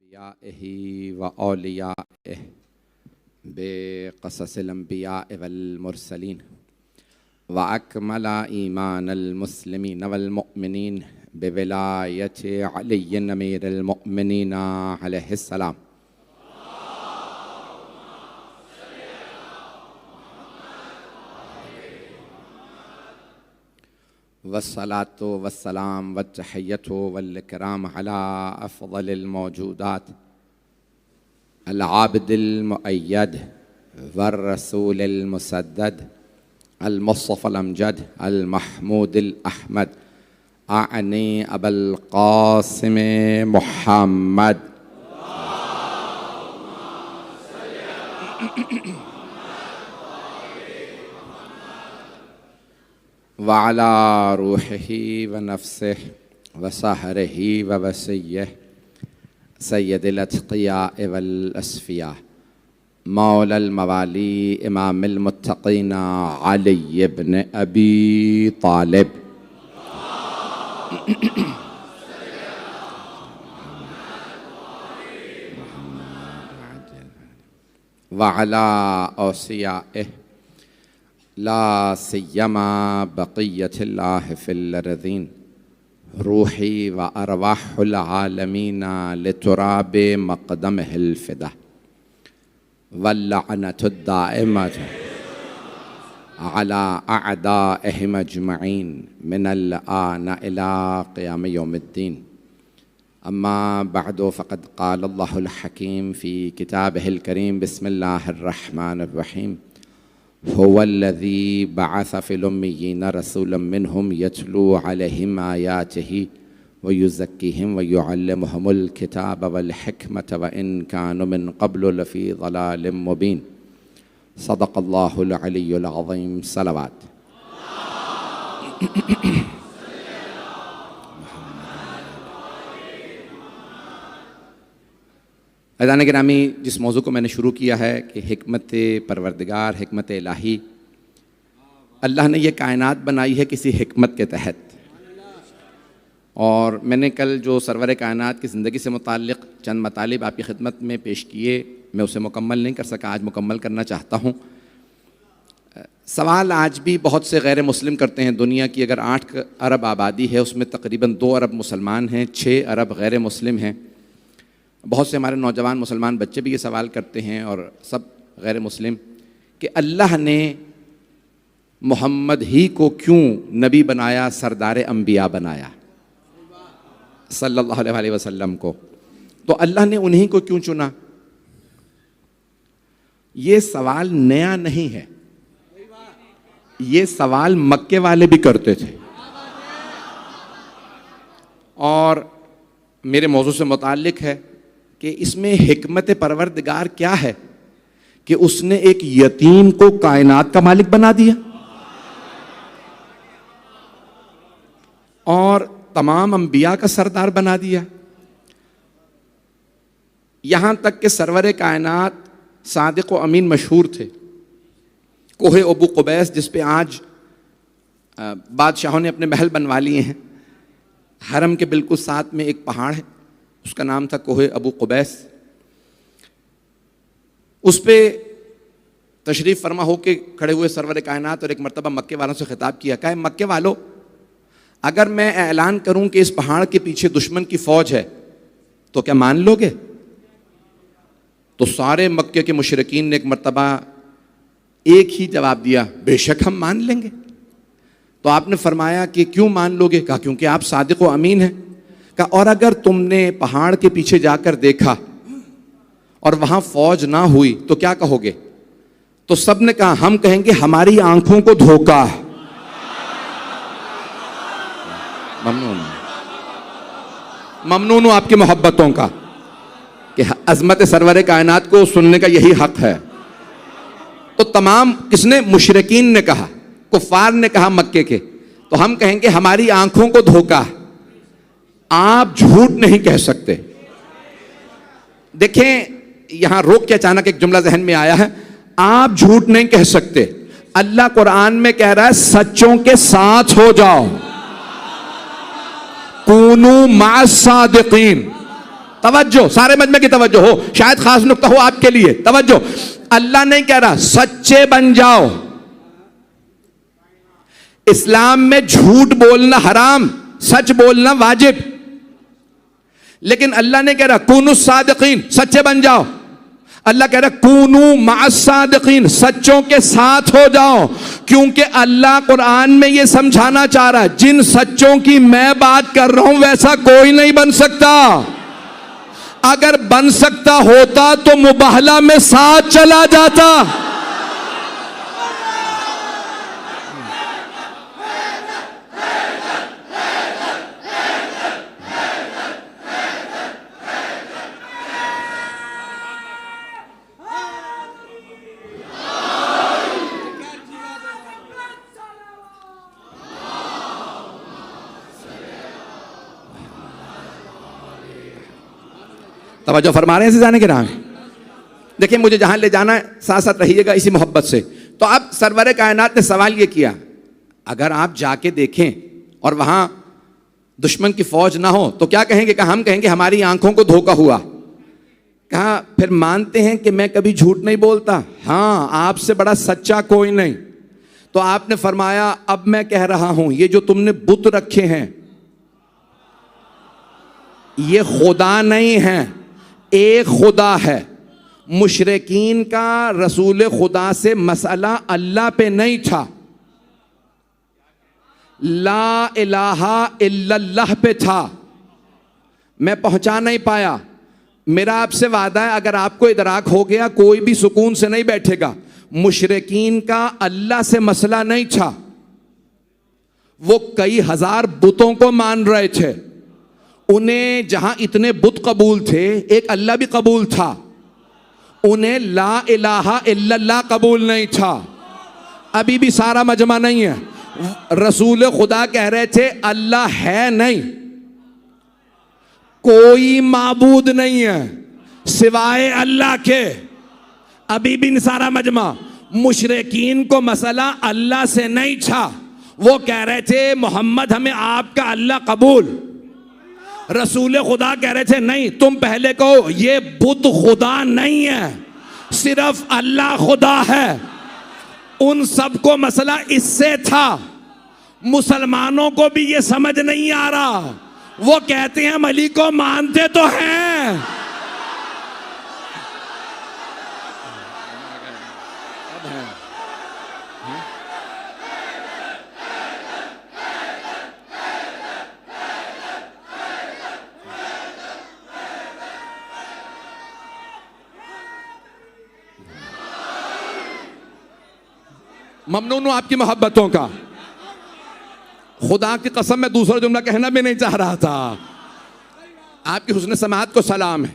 अंबियाइही व औलियाइह बेक़ससिल अंबियाइ वल मुरसलीन व अकमला ईमानल मुस्लिमीन वल मुअमिनीन बिविलायति अलिय्यिन अमीरुल मुअमिनीन अलैहिस्सलाम। वस्सलातु वस्सलाम वत्तहिय्यतु वल इकराम अला अफ़ज़लिल मौजूदात अल आबिदिल मुअय्यद वर रसूलिल मुसद्दद अल मुस्तफ़ल अमजद अल महमूदिल अहमद आनी अबुल क़ासिम मुहम्मद व अला रूहिही व नफ्सिही व सहरिही व वसिय्यिही सय्यदिल अत्क़ियाए वल अस्फ़िया मौलल मवाली इमामिल मुत्तक़ीन अली इब्न अबी तालिब व अला औसियाइही ला सिय्यमा बक़िय्यतिल्लाहि फ़िल अर्ज़ीन रूही व अरवाहुल आलमीन लितुराबि मक़दमिहिल फ़िदा वल लअनतु दाइमतु अला अअदाइहिम अजमईन मिनल आन इला क़ियाम यौमिद्दीन। अम्मा बअदु फ़क़द क़ाल अल्लाहुल हकीम फ़ी किताबिहिल करीम बिस्मिल्लाहिर रहमानिर रहीम हुवल्लज़ी बअस फ़िल उम्मिय्यीन रसूलन मिनहुम यतलू अलैहिम आयातिही व युज़क्कीहिम व युअल्लिमुहुमुल किताब वल हिकमत व इन कानू मिन क़ब्लु लफ़ी ज़लालिम मुबीन। सदक़ल्लाहुल अलियुल अज़ीम। सलावत। अज़ान गिरामी, जिस मौजू को मैंने शुरू किया है कि हिकमत परवरदिगार, हिकमत इलाही, अल्लाह ने यह कायनात बनाई है किसी हिकमत के तहत। और मैंने कल जो सरवर कायनात की ज़िंदगी से मुताल्लिक़ चंद मतालिब आपकी खिदमत में पेश किए, मैं उसे मुकम्मल नहीं कर सका, आज मुकम्मल करना चाहता हूँ। सवाल आज भी बहुत से गैर मुस्लिम करते हैं। दुनिया की अगर 8 अरब आबादी है, उसमें तकरीबन 2 अरब मुसलमान हैं, 6 अरब गैर मुस्लिम हैं। बहुत से हमारे नौजवान मुसलमान बच्चे भी ये सवाल करते हैं और सब गैर मुस्लिम कि अल्लाह ने मोहम्मद ही को क्यों नबी बनाया, सरदार अंबिया बनाया सल्लल्लाहु अलैहि वसल्लम को, तो अल्लाह ने उन्हीं को क्यों चुना? ये सवाल नया नहीं है, ये सवाल मक्के वाले भी करते थे। और मेरे मौजू से मुताल्लिक़ है कि इसमें हिकमत परवरदिगार क्या है कि उसने एक यतीम को कायनात का मालिक बना दिया और तमाम अंबिया का सरदार बना दिया। यहां तक कि सरवर कायनात सादिक व अमीन मशहूर थे। कोहे अबू कुबैस, जिस पे आज बादशाहों ने अपने महल बनवा लिए हैं, हरम के बिल्कुल साथ में एक पहाड़ है, उसका नाम था कोहे अबू कुबैस। उस पे तशरीफ़ फरमा होके खड़े हुए सरवर कायनात और एक मर्तबा मक्के वालों से खिताब किया, कहा मक्के वालों, अगर मैं ऐलान करूं कि इस पहाड़ के पीछे दुश्मन की फौज है तो क्या मान लोगे? तो सारे मक्के के मुशरिकीन ने एक मर्तबा एक ही जवाब दिया, बेशक हम मान लेंगे। तो आपने फरमाया कि क्यों मान लोगे? कहा क्योंकि आप सादिक व अमीन हैं। कहा और अगर तुमने पहाड़ के पीछे जाकर देखा और वहां फौज ना हुई तो क्या कहोगे? तो सब ने कहा हम कहेंगे हमारी आंखों को धोखा। ममनून हूं आपकी मोहब्बतों का कि अजमत सरवर कायनात को सुनने का यही हक है। तो तमाम किसने? मुशरिकीन ने कहा, कुफार ने कहा मक्के के। तो हम कहेंगे हमारी आंखों को धोखा, आप झूठ नहीं कह सकते। देखें यहां रोक के अचानक एक जुमला जहन में आया है, आप झूठ नहीं कह सकते। अल्लाह कुरान में कह रहा है सच्चों के साथ हो जाओ। कूनू मा सादिकीन, तवज्जो, सारे मजमे की तवज्जो हो, शायद खास नुक्ता हो आपके लिए, तवज्जो। अल्लाह नहीं कह रहा सच्चे बन जाओ। इस्लाम में झूठ बोलना हराम, सच बोलना वाजिब। लेकिन अल्लाह ने कह रहा कूनू सादिकीन, सच्चे बन जाओ। अल्लाह कह रहा कूनू माअस्सादिकीन, सच्चों के साथ हो जाओ। क्योंकि अल्लाह कुरान में यह समझाना चाह रहा है जिन सच्चों की मैं बात कर रहा हूं वैसा कोई नहीं बन सकता। अगर बन सकता होता तो मुबाहला में साथ चला जाता। तवज्जो फरमा रहे हैं से जाने के नाम। देखिए मुझे जहां ले जाना है साथ साथ रहिएगा इसी मोहब्बत से। तो अब सरवरे कायनात ने सवाल ये किया, अगर आप जाके देखें और वहां दुश्मन की फौज ना हो तो क्या कहेंगे? कहा हम कहेंगे हमारी आंखों को धोखा हुआ। कहा फिर मानते हैं कि मैं कभी झूठ नहीं बोलता? हाँ, आपसे बड़ा सच्चा कोई नहीं। तो आपने फरमाया अब मैं कह रहा हूं ये जो तुमने बुत रखे हैं ये खुदा नहीं है, एक खुदा है। मुशरिकीन का रसूल खुदा से मसला अल्लाह पे नहीं था, ला इलाहा इल्लल्लाह पे था। मैं पहुंचा नहीं पाया। मेरा आपसे वादा है अगर आपको इदराक हो गया कोई भी सुकून से नहीं बैठेगा। मुशरिकीन का अल्लाह से मसला नहीं था, वो कई हजार बुतों को मान रहे थे। उन्हें जहां इतने बुत कबूल थे एक अल्लाह भी कबूल था, उन्हें ला इलाहा इल्लल्लाह कबूल नहीं था। अभी भी सारा मजमा नहीं है। रसूल खुदा कह रहे थे अल्लाह है नहीं, कोई माबूद नहीं है सिवाय अल्लाह के। अभी भी सारा मजमा। मुशरिकीन को मसला अल्लाह से नहीं था, वो कह रहे थे मोहम्मद हमें आपका अल्लाह कबूल। रसूल खुदा कह रहे थे नहीं, तुम पहले कहो ये बुत खुदा नहीं है, सिर्फ अल्लाह खुदा है। उन सबको मसला इससे था। मुसलमानों को भी ये समझ नहीं आ रहा। वो कहते हैं हम अली को मानते तो हैं, ममनून हूं आपकी मोहब्बतों का। खुदा की कसम मैं दूसरा जुमला कहना भी नहीं चाह रहा था। आपकी हुस्न समात को सलाम है।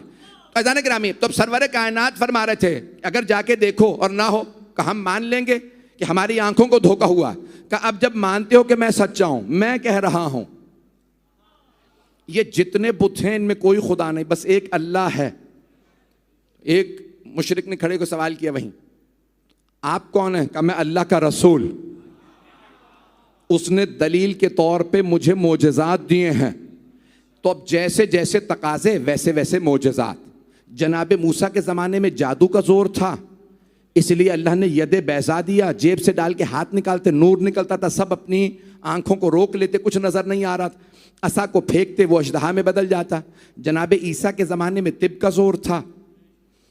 अजान गिरामी, तो सरवर कायनात फरमा रहे थे अगर जाके देखो और ना हो कहा हम मान लेंगे कि हमारी आंखों को धोखा हुआ। कहा अब जब मानते हो कि मैं सच्चा हूं, मैं कह रहा हूं ये जितने बुत हैं इनमें कोई खुदा नहीं, बस एक अल्लाह है। एक मुशरिक ने खड़े को सवाल किया वहीं, आप कौन है? कहा मैं अल्लाह का रसूल। उसने दलील के तौर पे मुझे मोजज़ात दिए हैं। तो अब जैसे जैसे तकाजे वैसे वैसे मोजज़ात। जनाब मूसा के ज़माने में जादू का जोर था, इसलिए अल्लाह ने यदे बैजा दिया, जेब से डाल के हाथ निकालते नूर निकलता था, सब अपनी आंखों को रोक लेते, कुछ नज़र नहीं आ रहा था। असा को फेंकते वो अजदहा में बदल जाता। जनाब ईसा के ज़माने में तिब का जोर था,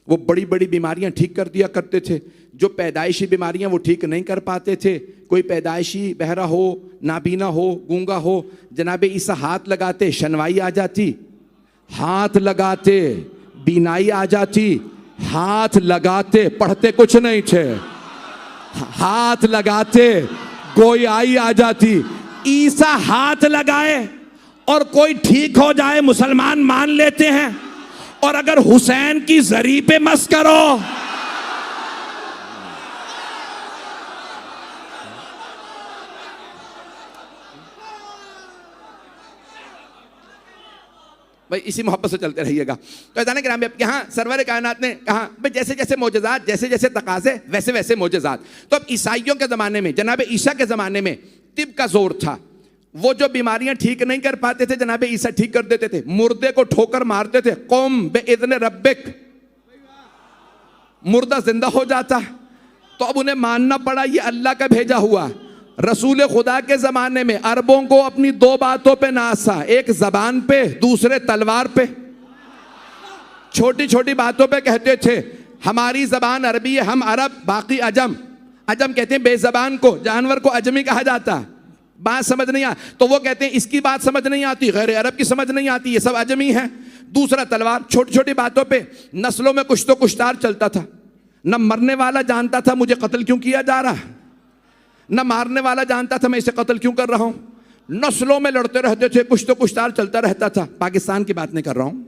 वो बड़ी बड़ी बीमारियां ठीक कर दिया करते थे। जो पैदाइशी बीमारियां वो ठीक नहीं कर पाते थे, कोई पैदाइशी बहरा हो, नाबीना हो, गूंगा हो, जनाब ईसा हाथ लगाते शनवाई आ जाती, हाथ लगाते बीनाई आ जाती, हाथ लगाते पढ़ते कुछ नहीं थे, हाथ लगाते गोयाई आ जाती। ईसा हाथ लगाए और कोई ठीक हो जाए मुसलमान मान लेते हैं, और अगर हुसैन की जरी पे मस करो भाई, इसी मोहब्बत से चलते रहिएगा। तो अजान गिरामी यहाँ सरवर कायनात ने कहा भाई जैसे जैसे मोजज़ात, जैसे जैसे तकाजे वैसे वैसे मोजज़ात। तो अब ईसाइयों के ज़माने में, जनाब ईसा के ज़माने में तिब का जोर था। वो जो बीमारियां ठीक नहीं कर पाते थे जनाबे ईसा ठीक कर देते थे। मुर्दे को ठोकर मारते थे, कौम बेइज़्न रब्बिक, मुर्दा जिंदा हो जाता। तो अब उन्हें मानना पड़ा ये अल्लाह का भेजा हुआ। रसूल खुदा के जमाने में अरबों को अपनी दो बातों पे नासा, एक जबान पे, दूसरे तलवार पे। छोटी छोटी बातों पे कहते थे हमारी जबान अरबी है, हम अरब, बाकी अजम। अजम कहते हैं बेजबान को, जानवर को अजमी कहा जाता, बात समझ नहीं आ। तो वो कहते हैं इसकी बात समझ नहीं आती, गैर अरब की समझ नहीं आती, ये सब अजमी है। दूसरा तलवार। छोटी छोटी बातों पे नस्लों में कुछ तो कुछतार चलता था। न मरने वाला जानता था मुझे कत्ल क्यों किया जा रहा, न मारने वाला जानता था मैं इसे कत्ल क्यों कर रहा हूं। नस्लों में लड़ते रहते थे, कुछ तो कुछतार चलता रहता था। पाकिस्तान की बात नहीं कर रहा हूं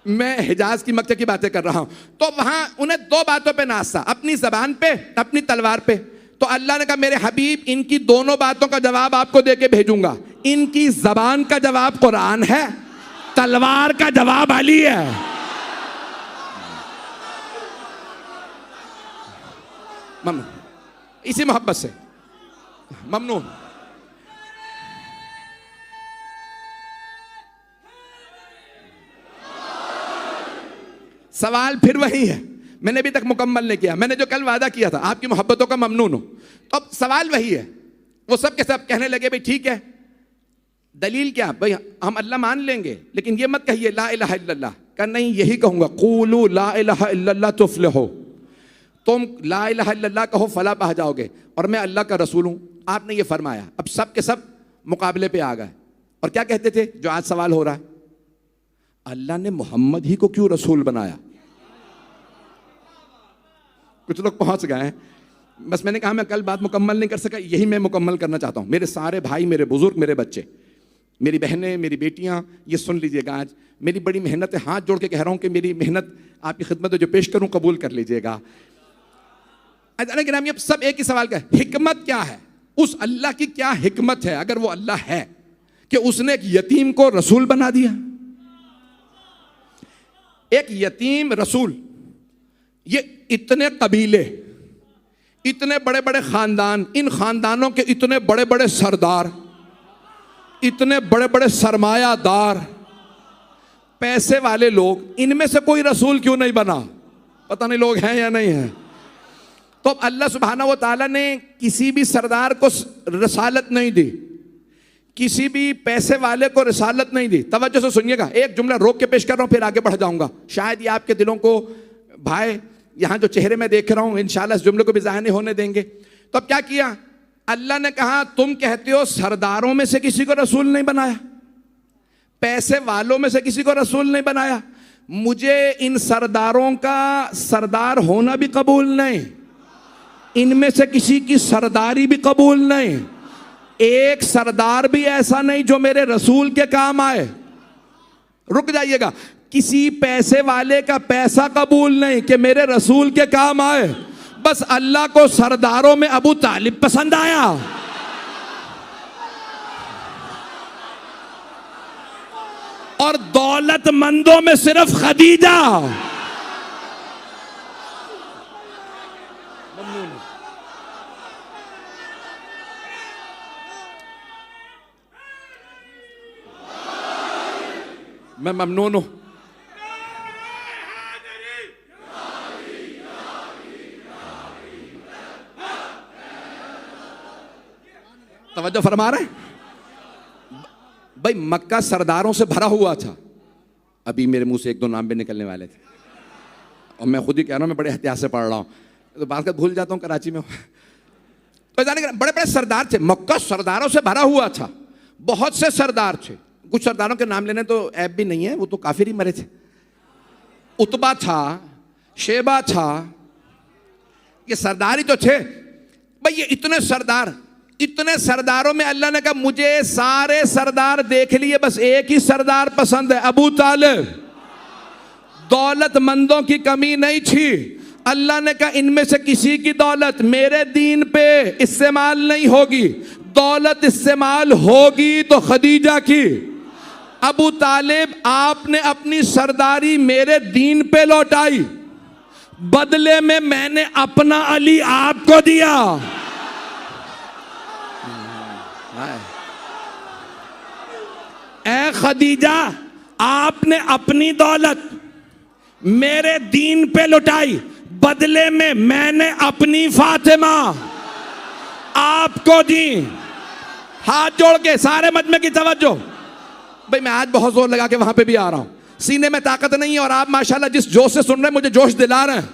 मैं, हिजाज की मक्के की बातें कर रहा हूं। तो वहां उन्हें दो बातों पे नासा, अपनी जबान पे, अपनी तलवार पे। तो अल्लाह ने कहा मेरे हबीब इनकी दोनों बातों का जवाब आपको देके भेजूंगा। इनकी जबान का जवाब कुरान है, तलवार का जवाब अली है। ममनून, इसी मोहब्बत से ममनून। सवाल फिर वही है, मैंने अभी तक मुकम्मल नहीं किया। मैंने जो कल वादा किया था आपकी मोहब्बतों का ममनून हो, तो अब सवाल वही है। वो सब के सब कहने लगे भाई ठीक है, दलील क्या भाई, हम अल्लाह मान लेंगे लेकिन ये मत कहिए ला इलाहा इल्लल्लाह। का नहीं, यही कहूंगा, क़ूलू ला इलाहा इल्लल्लाह तुफ़्लिहू, तुम ला इलाहा इल्लल्लाह कहो फला पा जाओगे, और मैं अल्लाह का रसूल हूं। आपने ये फरमाया। अब सब के सब मुकाबले पे आ गए। और क्या कहते थे जो आज सवाल हो रहा है, अल्लाह ने मोहम्मद ही को क्यों रसूल बनाया। कुछ लोग पहुंच गए हैं। बस मैंने कहा मैं कल बात मुकम्मल नहीं कर सका, यही मैं मुकम्मल करना चाहता हूं। मेरे सारे भाई, मेरे बुजुर्ग, मेरे बच्चे, मेरी बहनें, मेरी बेटियां, ये सुन लीजिएगा। आज मेरी बड़ी मेहनत है, हाथ जोड़ के कह रहा हूं कि मेरी मेहनत आपकी खिदमत में जो पेश करूं कबूल कर लीजिएगा। अल्लाह के नाम, ये सब एक ही सवाल का, हिकमत क्या है, उस अल्लाह की क्या हिकमत है अगर वो अल्लाह है कि उसने एक यतीम को रसूल बना दिया। एक यतीम रसूल, ये इतने कबीले, इतने बड़े बड़े खानदान, इन खानदानों के इतने बड़े बड़े सरदार, इतने बड़े बड़े सरमायादार, पैसे वाले लोग, इनमें से कोई रसूल क्यों नहीं बना। पता नहीं लोग हैं या नहीं हैं। तो अब अल्लाह सुब्हाना व तआला ने किसी भी सरदार को रसालत नहीं दी, किसी भी पैसे वाले को रिसालत नहीं दी। तवज्जो से सुनिएगा, एक जुमला रोक के पेश कर रहा हूं फिर आगे बढ़ जाऊंगा। शायद ये आपके दिलों को, भाई यहां जो चेहरे में देख रहा हूं, इंशाल्लाह इस जुमले को भी ज़ाहिर नहीं होने देंगे। तो अब क्या किया, अल्लाह ने कहा तुम कहते हो सरदारों में से किसी को रसूल नहीं बनाया, पैसे वालों में से किसी को रसूल नहीं बनाया। मुझे इन सरदारों का सरदार होना भी कबूल नहीं, इनमें से किसी की सरदारी भी कबूल नहीं, एक सरदार भी ऐसा नहीं जो मेरे रसूल के काम आए। रुक जाइएगा, किसी पैसे वाले का पैसा कबूल नहीं कि मेरे रसूल के काम आए। बस अल्लाह को सरदारों में अबू तालिब पसंद आया। और दौलतमंदों में सिर्फ खदीजा। मैं ममनून हूं। तवज्जो फरमा रहे हैं भाई, मक्का सरदारों से भरा हुआ था। अभी मेरे मुंह से एक दो नाम भी निकलने वाले थे और मैं खुद ही कह रहा हूं, मैं बड़े एहतियात से पढ़ रहा हूं, तो बात कर भूल जाता हूं कराची में। तो जाने बड़े बड़े सरदार थे, मक्का सरदारों से भरा हुआ था, बहुत से सरदार थे। कुछ सरदारों के नाम लेने तो ऐप भी नहीं है, वो तो काफिर ही मरे थे। उतबा था, शेबा था, ये सरदार ही तो थे भाई। ये इतने सरदार, इतने सरदारों में अल्लाह ने कहा मुझे सारे सरदार देख लिए, बस एक ही सरदार पसंद है, अबू तालिब। दौलतमंदों की कमी नहीं थी। अल्लाह ने कहा इनमें से किसी की दौलत मेरे दीन पे इस्तेमाल नहीं होगी, दौलत इस्तेमाल होगी तो खदीजा की। अबू तालिब आपने अपनी सरदारी मेरे दीन पे लौटाई, बदले में मैंने अपना अली आपको दिया। ए खदीजा, आपने अपनी दौलत मेरे दीन पे लुटाई, बदले में मैंने अपनी फातिमा आपको दी। हाथ जोड़ के सारे मजमे की तवज्जो। भाई मैं आज बहुत जोर लगा के वहां पे भी आ रहा हूं, सीने में ताकत नहीं है और आप माशाल्लाह जिस जोश से सुन रहे हैं मुझे जोश दिला रहे हैं।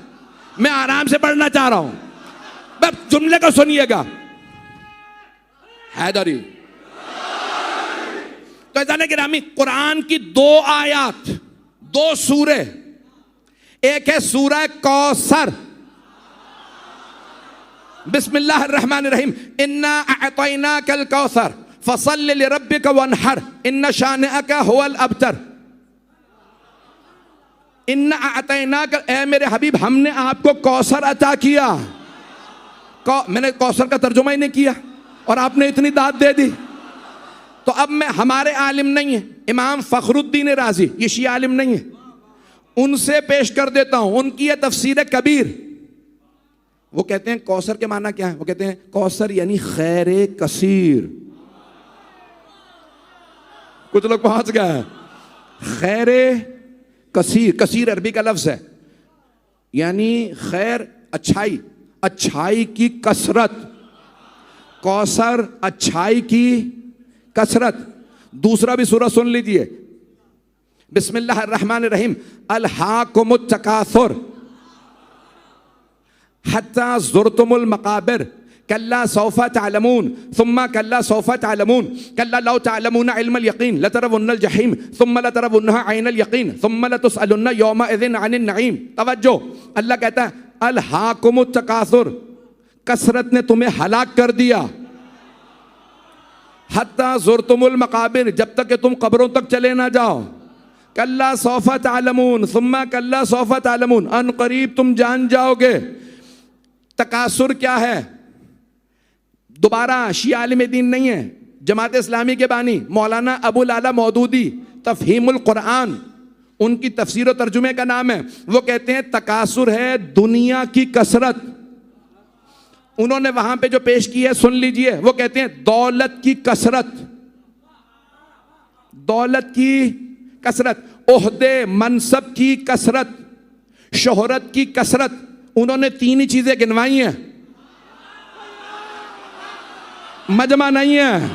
मैं आराम से पढ़ना चाह रहा हूं, बस जुमले को सुनिएगा। हैदरी तो जाने गिरामी, कुरान की 2 आयत, 2 सूरे, एक है सूरह कौसर, बिस्मिल्लाहिर्रहमानिर्रहीम, इन्ना अअतैनाकल कौसर फसल्लि लिरब्बिका वन्हर इन्ना शानिअका हुवल अबतर। इन्ना अअतैनाकल, ए मेरे हबीब हमने आपको कौसर अता किया। मैंने कौसर का तर्जुमा ही नहीं किया और आपने इतनी दाद दे दी। तो अब मैं, हमारे आलिम नहीं है इमाम फखरुद्दीन राजी, ये शिया आलिम नहीं है, उनसे पेश कर देता हूं। उनकी है तफसीर कबीर। वो कहते हैं कौसर के माना क्या है? वो कहते हैं कौसर यानी खैर कसीर। कुछ लोग पहुंच गए। खैर कसीर, कसीर अरबी का लफ्ज है, यानी खैर अच्छाई, अच्छाई की कसरत। कौसर अच्छाई की कसरत। दूसरा भी सूरह सुन लीजिए, बिस्मिल्लाहिर्रहमानिर्रहीम, अलहाकुमुत तकासुर हत्ता ज़ुरतुमुल मकाबिर कल्ला सौफा तअलमून सुम्मा कल्ला सौफा तअलमून कल्ला लौ तअलमून इल्मल यकीन लतरवुन्नल जहीम सुम्मा लतरवुन्नहा ऐनल यकीन सुम्मा लतुसअलुन्ना यौमइज़िन अनिन नईम। तवज्जो, अल्लाह कहता है अलहाकुमुत तकासुर, कसरत ने तुम्हें हलाक कर दिया। हत्ता ज़ुरतुमुल मकाबिर, जब तक कि तुम कब्रों तक चले ना जाओ। कल्ला सौफा तअलमून सुम्मा कल्ला सौफा तअलमून, अन करीब तुम जान जाओगे। तकासुर क्या है? दोबारा शिया आलिम दीन नहीं है, जमात इस्लामी के बानी मौलाना अबुल आला मौदूदी तफहीमुल कुरान, उनकी तफसीर और तर्जुमे का नाम है। वो कहते हैं तकासुर है दुनिया की कसरत। उन्होंने वहां पे जो पेश की है सुन लीजिए, वो कहते हैं दौलत की कसरत, दौलत की कसरत, ओहदे मनसब की कसरत, शोहरत की कसरत। उन्होंने 3 ही चीजें गिनवाई हैं, मजमा नहीं है।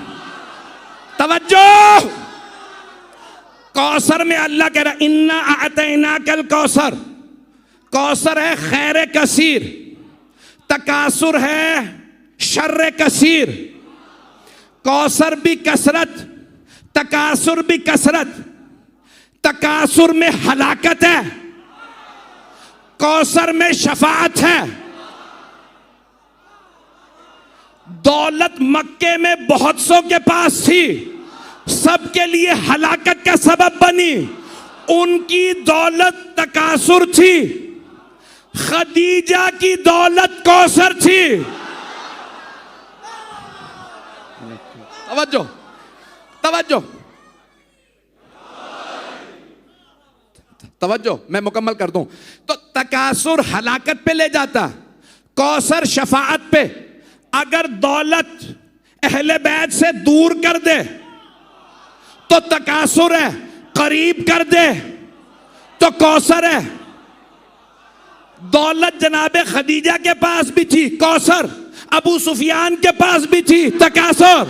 तवज्जो, कौसर में अल्लाह कह रहा इन्ना अअतैनाकल कौसर, कौसर है खैर कसीर, तकासुर है शर्र कसीर। कौसर भी कसरत, तकासुर भी कसरत। तकासुर में हलाकत है, कौसर में शफाअत है। दौलत मक्के में बहुत सौ के पास थी, सबके लिए हलाकत का सबब बनी। उनकी दौलत तकासुर थी, खदीजा की दौलत कौसर थी। तवज्जो, तवज्जो, तवज्जो, मैं मुकम्मल कर दूं। तो तकासुर हलाकत पे ले जाता, कौसर शफाअत पे। अगर दौलत अहले बैत से दूर कर दे तो तकासुर है, करीब कर दे तो कौसर है। दौलत जनाबे खदीजा के पास भी थी, कौसर। अबू सुफियान के पास भी थी, तकासुर।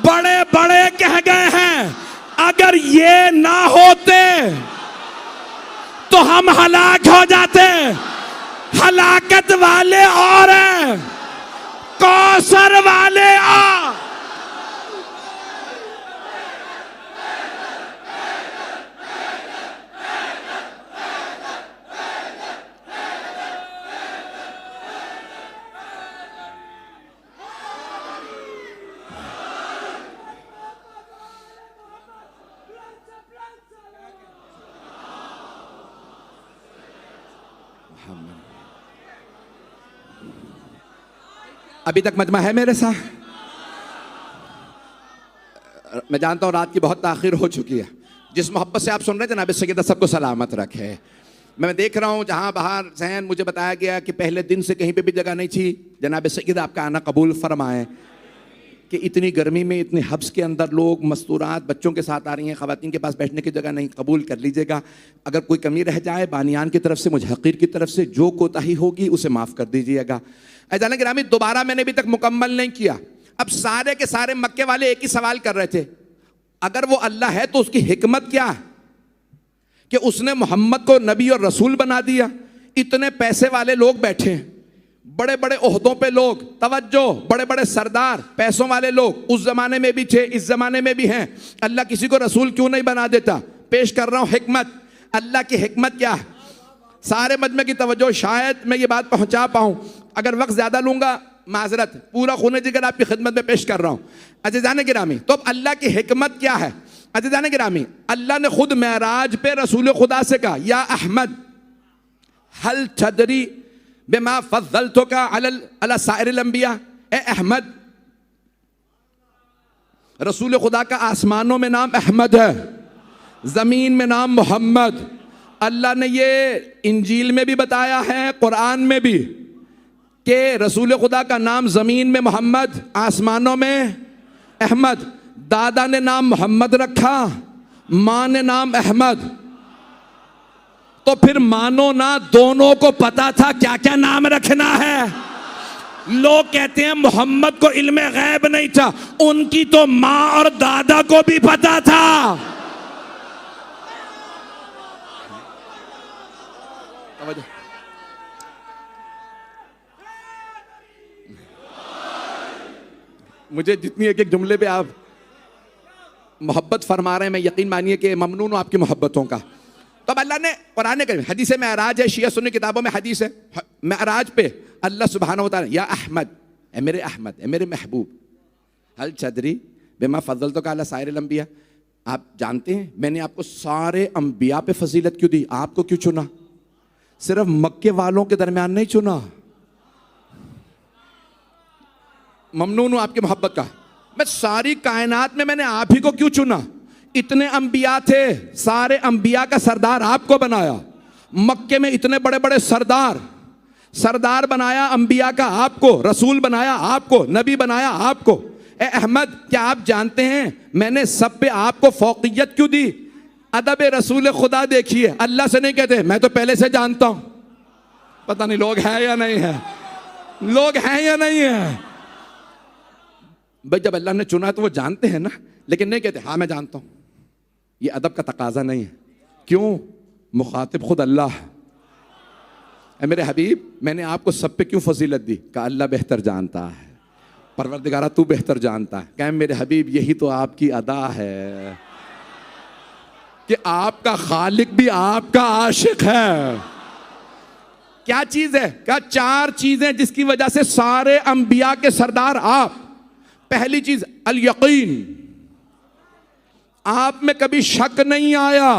बड़े बड़े कह गए हैं अगर ये ना होते तो हम हलाक हो जाते। हलाकत वाले और हैं, कौसर वाले आ। अभी तक मजमा है मेरे साथ? मैं जानता हूं रात की बहुत ताखिर हो चुकी है। जिस मोहब्बत से आप सुन रहे थे जनाब सैयदा सबको सलामत रखे। मैं देख रहा हूं जहां बाहर जहन मुझे बताया गया कि पहले दिन से कहीं पे भी जगह नहीं थी। जनाब सैयदा आपका आना कबूल फरमाए। कि इतनी गर्मी में इतने हब्स के अंदर लोग मस्तूरात बच्चों के साथ आ रही हैं, ख़वातीन के पास बैठने की जगह नहीं, कबूल कर लीजिएगा। अगर कोई कमी रह जाए बानियान की तरफ से, मुजहक़ीर की तरफ से, जो कोताही होगी उसे माफ़ कर दीजिएगा। अज़ान गिरामी, दोबारा मैंने अभी तक मुकम्मल नहीं किया। अब सारे के सारे मक्के वाले एक ही सवाल कर रहे थे, अगर वो अल्लाह है तो उसकी हिकमत क्या है कि उसने मोहम्मद को नबी और रसूल बना दिया। इतने पैसे वाले लोग बैठे हैं, बड़े बड़े ओहदों पे लोग, तवज्जो, बड़े बड़े सरदार, पैसों वाले लोग उस जमाने में भी थे, इस जमाने में भी हैं। अल्लाह किसी को रसूल क्यों नहीं बना देता? पेश कर रहा हूं हिकमत। अल्लाह की हिकमत क्या है? सारे मजमे की तवज्जो, शायद मैं ये बात पहुंचा पाऊं। अगर वक्त ज्यादा लूंगा माजरत, पूरा खून जिगर आपकी खिदमत में पेश कर रहा हूं। अज़ीज़ान गिरामी, तो अब अल्लाह की हिकमत क्या है? अज़ीज़ान गिरामी, अल्लाह ने खुद मेराज पे रसूल खुदा से कहा, या अहमद हल तदरी बिमा फज़्ज़लतुका अला साइरिल अंबिया। ए अहमद, रसूल खुदा का आसमानों में नाम अहमद है, जमीन में नाम मोहम्मद। अल्लाह ने ये इंजील में भी बताया है, कुरान में भी, कि रसूल खुदा का नाम जमीन में मोहम्मद, आसमानों में अहमद। दादा ने नाम मोहम्मद रखा, माँ ने नाम अहमद। तो फिर मानो ना, दोनों को पता था क्या क्या नाम रखना है। लोग कहते हैं मोहम्मद को इल्मे गैब नहीं था, उनकी तो माँ और दादा को भी पता था। मुझे जितनी एक एक जुमले पे आप मोहब्बत फरमा रहे हैं, मैं यकीन मानिए कि ममनून हूं आपकी मोहब्बतों का। तो अब अल्लाह ने कुरान करीम, हदीस मेराज है, शिया सुन्नी किताबों में हदीस है, मेराज पे अल्लाह सुब्हानहू व तआला, या अहमद, ए मेरे अहमद, ए मेरे महबूब, हल चदरी बिमा फज़्ज़लतुका अला साइरिल अंबिया। आप जानते हैं मैंने आपको सारे अंबिया पे फजीलत क्यों दी? आपको क्यों चुना? सिर्फ मक्के वालों के दरमियान नहीं चुना। ममनून हूं आपकी मोहब्बत का। मैं सारी कायनात में मैंने आप ही को क्यों चुना? इतने अंबिया थे, सारे अंबिया का सरदार आपको बनाया। मक्के में इतने बड़े बड़े सरदार बनाया अंबिया का आपको, रसूल बनाया आपको, नबी बनाया आपको। ए अहमद, क्या आप जानते हैं मैंने सब पे आपको फौकियत क्यों दी? अदब रसूल खुदा देखिए, अल्लाह से नहीं कहते मैं तो पहले से जानता हूं। पता नहीं लोग हैं या नहीं है, लोग हैं या नहीं है। भाई जब अल्लाह ने चुना तो वो जानते हैं ना, लेकिन नहीं कहते हाँ मैं जानता हूं। ये अदब का तकाजा नहीं है। क्यों? मुखातिब खुद अल्लाह है। मेरे हबीब, मैंने आपको सब पे क्यों फजीलत दी? का अल्लाह बेहतर जानता है, परवरदिगारा तू बेहतर जानता है। क्या मेरे हबीब, यही तो आपकी अदा है कि आपका खालिक भी आपका आशिक है। क्या चीज है? क्या चार चीजें जिसकी वजह से सारे अंबिया के सरदार आप। पहली चीज अल यकीन, आप में कभी शक नहीं आया।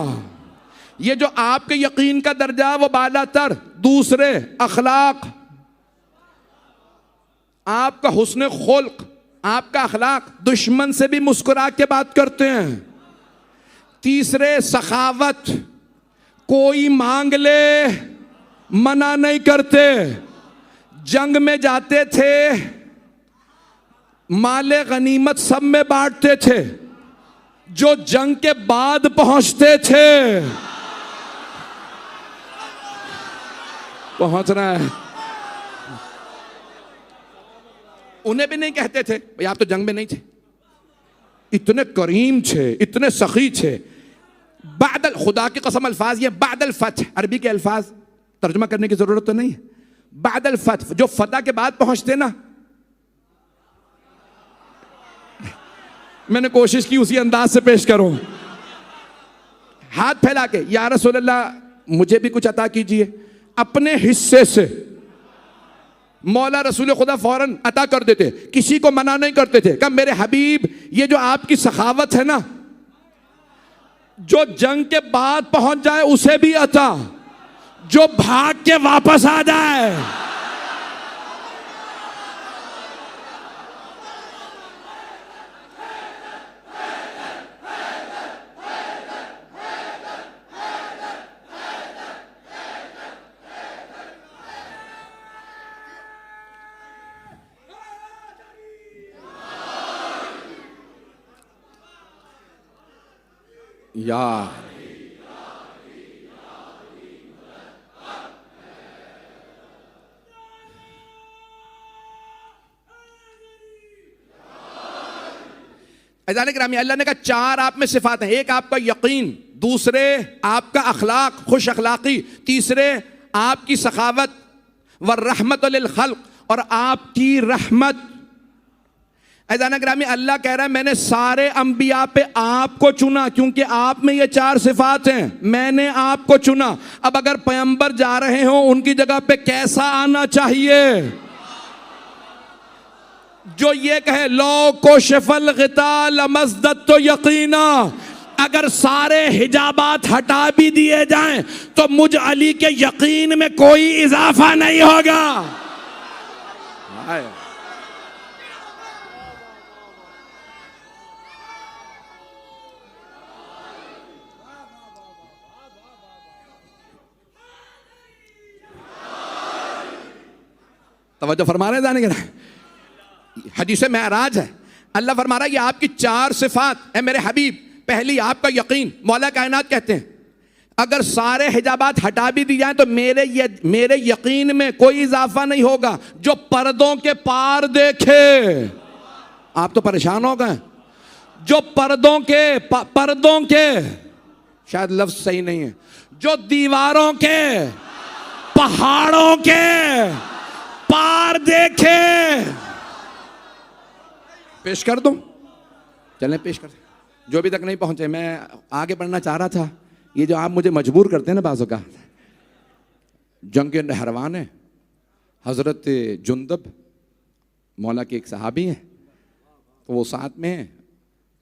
ये जो आपके यकीन का दर्जा वो बालातर। दूसरे अखलाक, आपका हुस्न खुल्क, आपका अखलाक, दुश्मन से भी मुस्कुरा के बात करते हैं। तीसरे सखावत, कोई मांग ले मना नहीं करते। जंग में जाते थे, माले गनीमत सब में बांटते थे। जो जंग के बाद पहुंचते थे, पहुंच रहा है, उन्हें भी नहीं कहते थे भाई आप तो जंग में नहीं थे। इतने करीम थे, इतने सखी थे। बादल, खुदा की कसम अल्फाज ये बादल फतह, अरबी के अल्फाज तर्जुमा करने की जरूरत तो नहीं है। बादल फतह, जो फतह के बाद पहुंचते ना, मैंने कोशिश की उसी अंदाज से पेश करूं। हाथ फैला के, या रसूल अल्लाह मुझे भी कुछ अता कीजिए। अपने हिस्से से मौला रसूल खुदा फौरन अता कर देते, किसी को मना नहीं करते थे। कहा मेरे हबीब, ये जो आपकी सखावत है ना, जो जंग के बाद पहुंच जाए उसे भी अता, जो भाग के वापस आ जाए। या अजान गिरामी, अल्लाह ने कहा चार आप में सिफात हैं। एक आपका यकीन, दूसरे आपका अखलाक, खुश अखलाकी, तीसरे आपकी सखावत व रहमत लिल खल्क, और आपकी रहमत। अजान गिरामी, अल्लाह कह रहा है मैंने सारे अंबिया पे आपको चुना क्योंकि आप में ये चार सिफात हैं, मैंने आपको चुना। अब अगर पैगंबर जा रहे हो उनकी जगह पे कैसा आना चाहिए? जो ये कहे लो को शफल गिताल मस्दत तो यकीना, अगर सारे हिजाबात हटा भी दिए जाएं तो मुझ अली के यकीन में कोई इजाफा नहीं होगा। तवज्जो फरमा रहे जाने के हदीस मेराज है, अल्लाह फरमा रहा है ये आपकी चार सिफात है मेरे हबीब। पहली आपका यकीन, मौला कायनात कहते हैं अगर सारे हिजाबात हटा भी दी जाए तो मेरे यकीन में कोई इजाफा नहीं होगा। जो पर्दों के पार देखे, आप तो परेशान हो गए। जो पर्दों के शायद लफ्ज सही नहीं है, जो दीवारों के, पहाड़ों के पार देखे। पेश कर दूं? चलें पेश कर। जो अभी तक नहीं पहुंचे, मैं आगे बढ़ना चाह रहा था। ये जो आप मुझे मजबूर करते हैं ना बाज़ों का, जंग के नहरवान है हज़रत जुंदब, मौला के एक सहाबी हैं, तो वो साथ में हैं।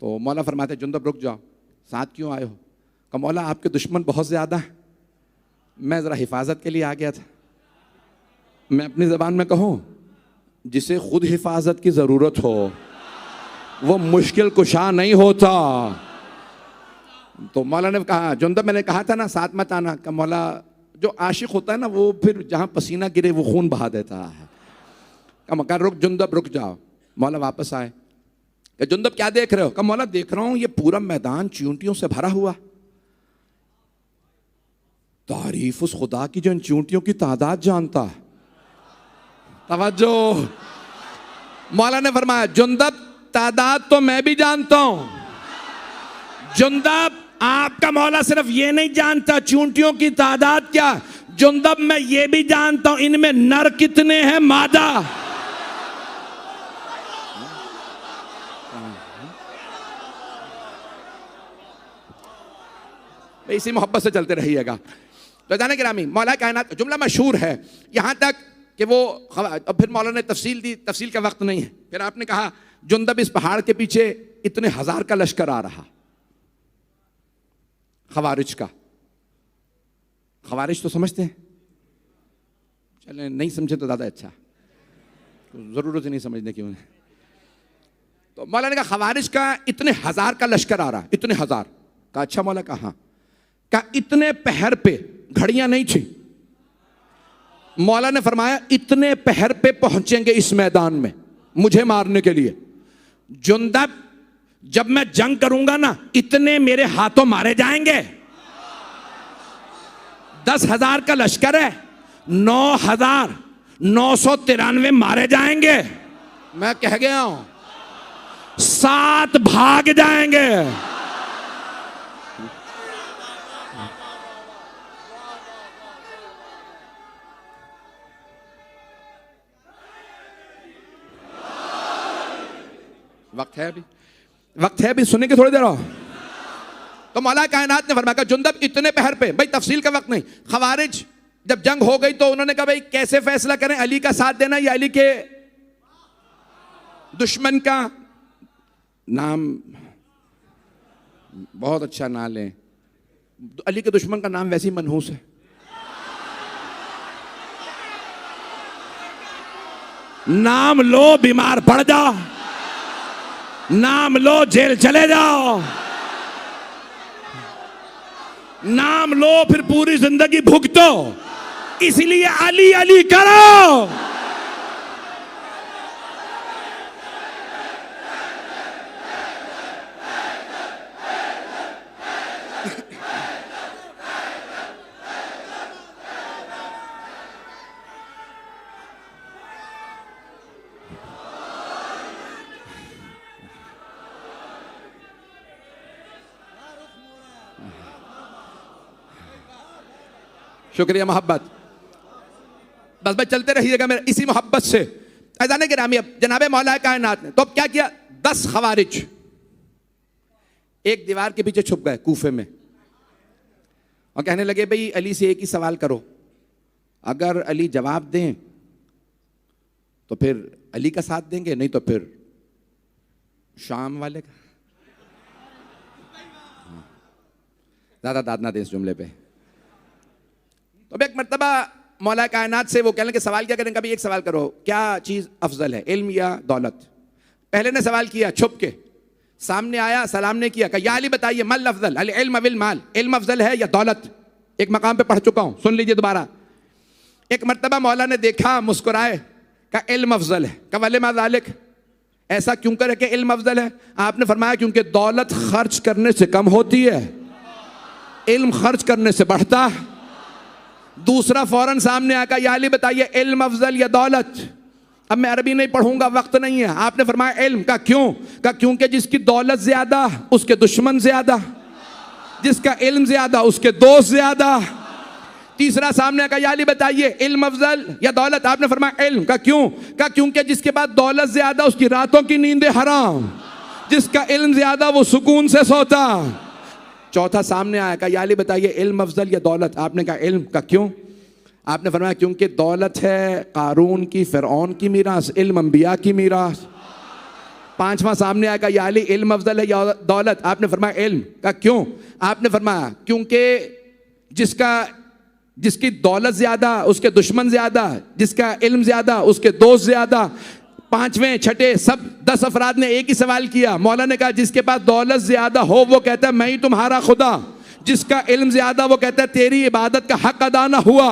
तो मौला फरमाते जुंदब रुक जाओ, साथ क्यों आए हो? कहा मौला आपके दुश्मन बहुत ज़्यादा हैं, मैं ज़रा हिफाजत के लिए आ गया था। मैं अपनी ज़बान में कहूँ, जिसे खुद हिफाजत की ज़रूरत हो वो मुश्किल कुशा नहीं होता। तो मौला ने कहा जुंदब मैंने कहा था ना साथ मत आना। का मौला जो आशिक होता है ना वो फिर जहाँ पसीना गिरे वो खून बहा देता है। का मकान रुक जुंदब रुक जाओ। मौला वापस आए। जुंदब क्या देख रहे हो? का मौला देख रहा हूँ ये पूरा मैदान चींटियों से भरा हुआ। तारीफ उस खुदा की जो इन चींटियों की तादाद जानता है। तवज्जो, मौला ने फरमाया जुंदब तादाद तो मैं भी जानता हूं। जुंदब आपका मौला सिर्फ ये नहीं जानता चींटियों की तादाद क्या, जुंदब मैं ये भी जानता हूं इनमें नर कितने हैं, मादा। इसी मोहब्बत से चलते रहिएगा। तो जाने गिरामी, मौला कायनात जुमला मशहूर है यहां तक कि वो, फिर मौला ने तफसील दी, तफसील का वक्त नहीं है। फिर आपने कहा जुंदब इस पहाड़ के पीछे इतने हजार का लश्कर आ रहा, खवारिज का। खवारिज तो समझते हैं, चले नहीं समझे तो ज्यादा अच्छा, जरूरत ही नहीं समझने की उन्हें। तो मौला ने कहा खवारिज का इतने हजार का लश्कर आ रहा, इतने हजार का। अच्छा मौला कहा, क्या इतने पहर पे घड़ियां नहीं थी? मौला ने फरमाया इतने पहर पे पहुंचेंगे इस मैदान में मुझे मारने के लिए। जुंदब जब मैं जंग करूंगा ना इतने मेरे हाथों मारे जाएंगे। 10,000 का लश्कर है, 9,993 मारे जाएंगे। मैं कह गया हूं 7 भाग जाएंगे। वक्त है अभी सुनने की थोड़ी देर हो। तो मौला कायनात ने फरमाया जुंदब इतने पहर पे, भाई तफसील का वक्त नहीं। खवारिज जब जंग हो गई तो उन्होंने कहा भाई कैसे फैसला करें, अली का साथ देना या अली के दुश्मन का नाम। बहुत अच्छा ना लें, अली के दुश्मन का नाम वैसे ही मनहूस है। नाम लो बीमार पड़ जाओ, नाम लो जेल चले जाओ, नाम लो फिर पूरी जिंदगी भुगतो। इसलिए अली अली करो। शुक्रिया मोहब्बत। बस भाई चलते रहिएगा मेरे इसी मोहब्बत से। ऐज़ान गिरामी, अब जनाब मौला कायनात ने तो अब क्या किया, 10 खवारिज एक दीवार के पीछे छुप गए कूफे में और कहने लगे भाई अली से एक ही सवाल करो, अगर अली जवाब दें तो फिर अली का साथ देंगे, नहीं तो फिर शाम वाले का। ज्यादा दाद ना दें इस जुमले पे। तो अब एक मर्तबा मौला कायनात से वो कहने के सवाल क्या करें, कभी एक सवाल करो, क्या चीज अफजल है, इल्म या दौलत। पहले ने सवाल किया छुप के, सामने आया, सलाम ने किया, कहा या अली बताइए मल अफजल, अल इल्म विल माल, इल्म अफजल है या दौलत। एक मकाम पे पढ़ चुका हूं, सुन लीजिए दोबारा। एक मर्तबा मौला ने देखा, मुस्कुराए, कहा इल्म अफजल है। कहा वले मा ज़ालिक, ऐसा क्यों करे कि इल्म अफजल है। आपने फरमाया क्योंकि दौलत खर्च करने से कम होती है, इल्म खर्च करने से बढ़ता है। दूसरा फौरन सामने आकर या अली बताइए इल्म अफजल या दौलत। अब मैं अरबी नहीं पढ़ूंगा, वक्त नहीं है। आपने फरमाया इल्म। का क्यों? का क्योंकि जिसकी दौलत ज्यादा उसके दुश्मन ज्यादा, जिसका इल्म ज्यादा उसके दोस्त ज्यादा। तीसरा सामने आकर या अली बताइए इल्म अफजल या दौलत। आपने फरमाया इल्म। का क्यों? का क्योंकि जिसके पास दौलत ज्यादा उसकी रातों की नींदें हराम, जिसका इल्म ज्यादा वो सुकून से सोता। चौथा सामने आया, कहा या अली बताइए इल्म अफजल या दौलत। आपने कहा इल्म। का क्यों? आपने फरमाया क्योंकि दौलत है कारून की, फिरौन की मीरास, इल्म अंबिया की मीरास। पांचवा सामने आया, कहा या अली इल्म अफजल है या दौलत। आपने फरमाया इल्म। का क्यों? आपने फरमाया क्योंकि जिसकी दौलत ज्यादा उसके दुश्मन ज्यादा, जिसका इल्म ज्यादा उसके दोस्त ज्यादा। पांचवें छठे सब 10 अफराद ने एक ही सवाल किया। मौला ने कहा जिसके पास दौलत ज्यादा हो वो कहता है मैं ही तुम्हारा खुदा, जिसका इल्म ज्यादा वो कहता है तेरी इबादत का हक अदा ना हुआ।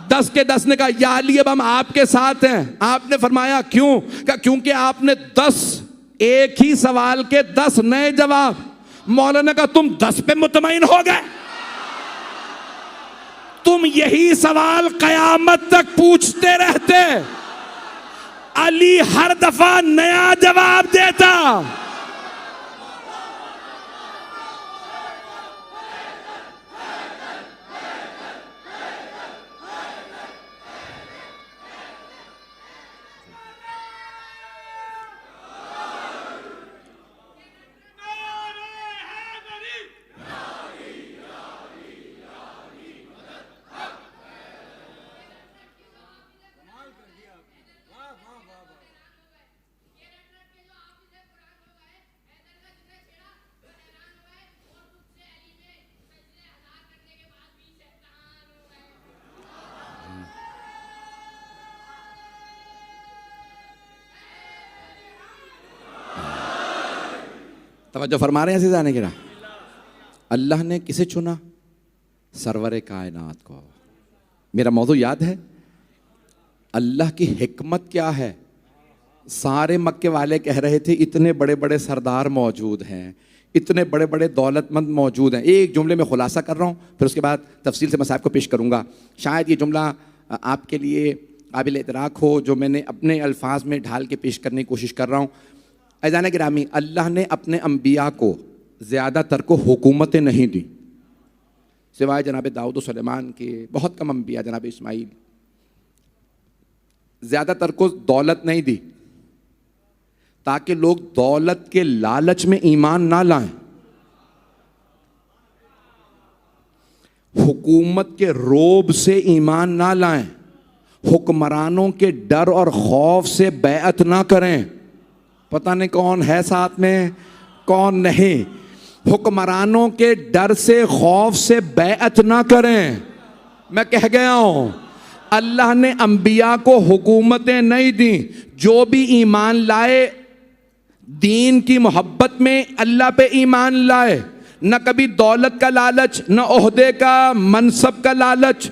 10 के 10 ने कहा या अली अब हम आपके साथ हैं। आपने फरमाया क्यों? कहा क्योंकि आपने 10 एक ही सवाल के 10 नए जवाब। मौला ने कहा तुम 10 पे मुतमईन हो गए, तुम यही सवाल कयामत तक पूछते रहते, अली हर दफा नया जवाब देता। तवज्जो फरमा रहे हैं जाने गिरा। अल्लाह ने किसे चुना? सरवरे कायनात को। मेरा मौजू याद है? अल्लाह की हिकमत क्या है? सारे मक्के वाले कह रहे थे इतने बड़े बड़े सरदार मौजूद हैं, इतने बड़े बड़े दौलतमंद मौजूद हैं। एक जुमले में खुलासा कर रहा हूँ, फिर उसके बाद तफसील से मसाइब को पेश करूँगा। शायद ये जुमला आपके लिए काबिल इतराक हो जो मैंने अपने अल्फाज में ढाल के पेश करने की कोशिश कर रहा हूँ। ऐज़ान गिरामी, अल्लाह ने अपने अम्बिया को ज़्यादातर को हुकूमतें नहीं दी, सिवाय जनाब दाऊद और सुलेमान के। बहुत कम अम्बिया, जनाब इस्माइल, ज़्यादातर को दौलत नहीं दी ताकि लोग दौलत के लालच में ईमान ना लाएं, हुकूमत के रोब से ईमान ना लाएं, हुक्मरानों के डर और खौफ से बैअत ना करें। पता नहीं कौन है साथ में कौन नहीं। हुक्मरानों के डर से खौफ से बैअत ना करें। मैं कह गया हूं, अल्लाह ने अंबिया को हुकूमतें नहीं दी। जो भी ईमान लाए दीन की मोहब्बत में अल्लाह पे ईमान लाए, न कभी दौलत का लालच, न ओहदे का मनसब का लालच,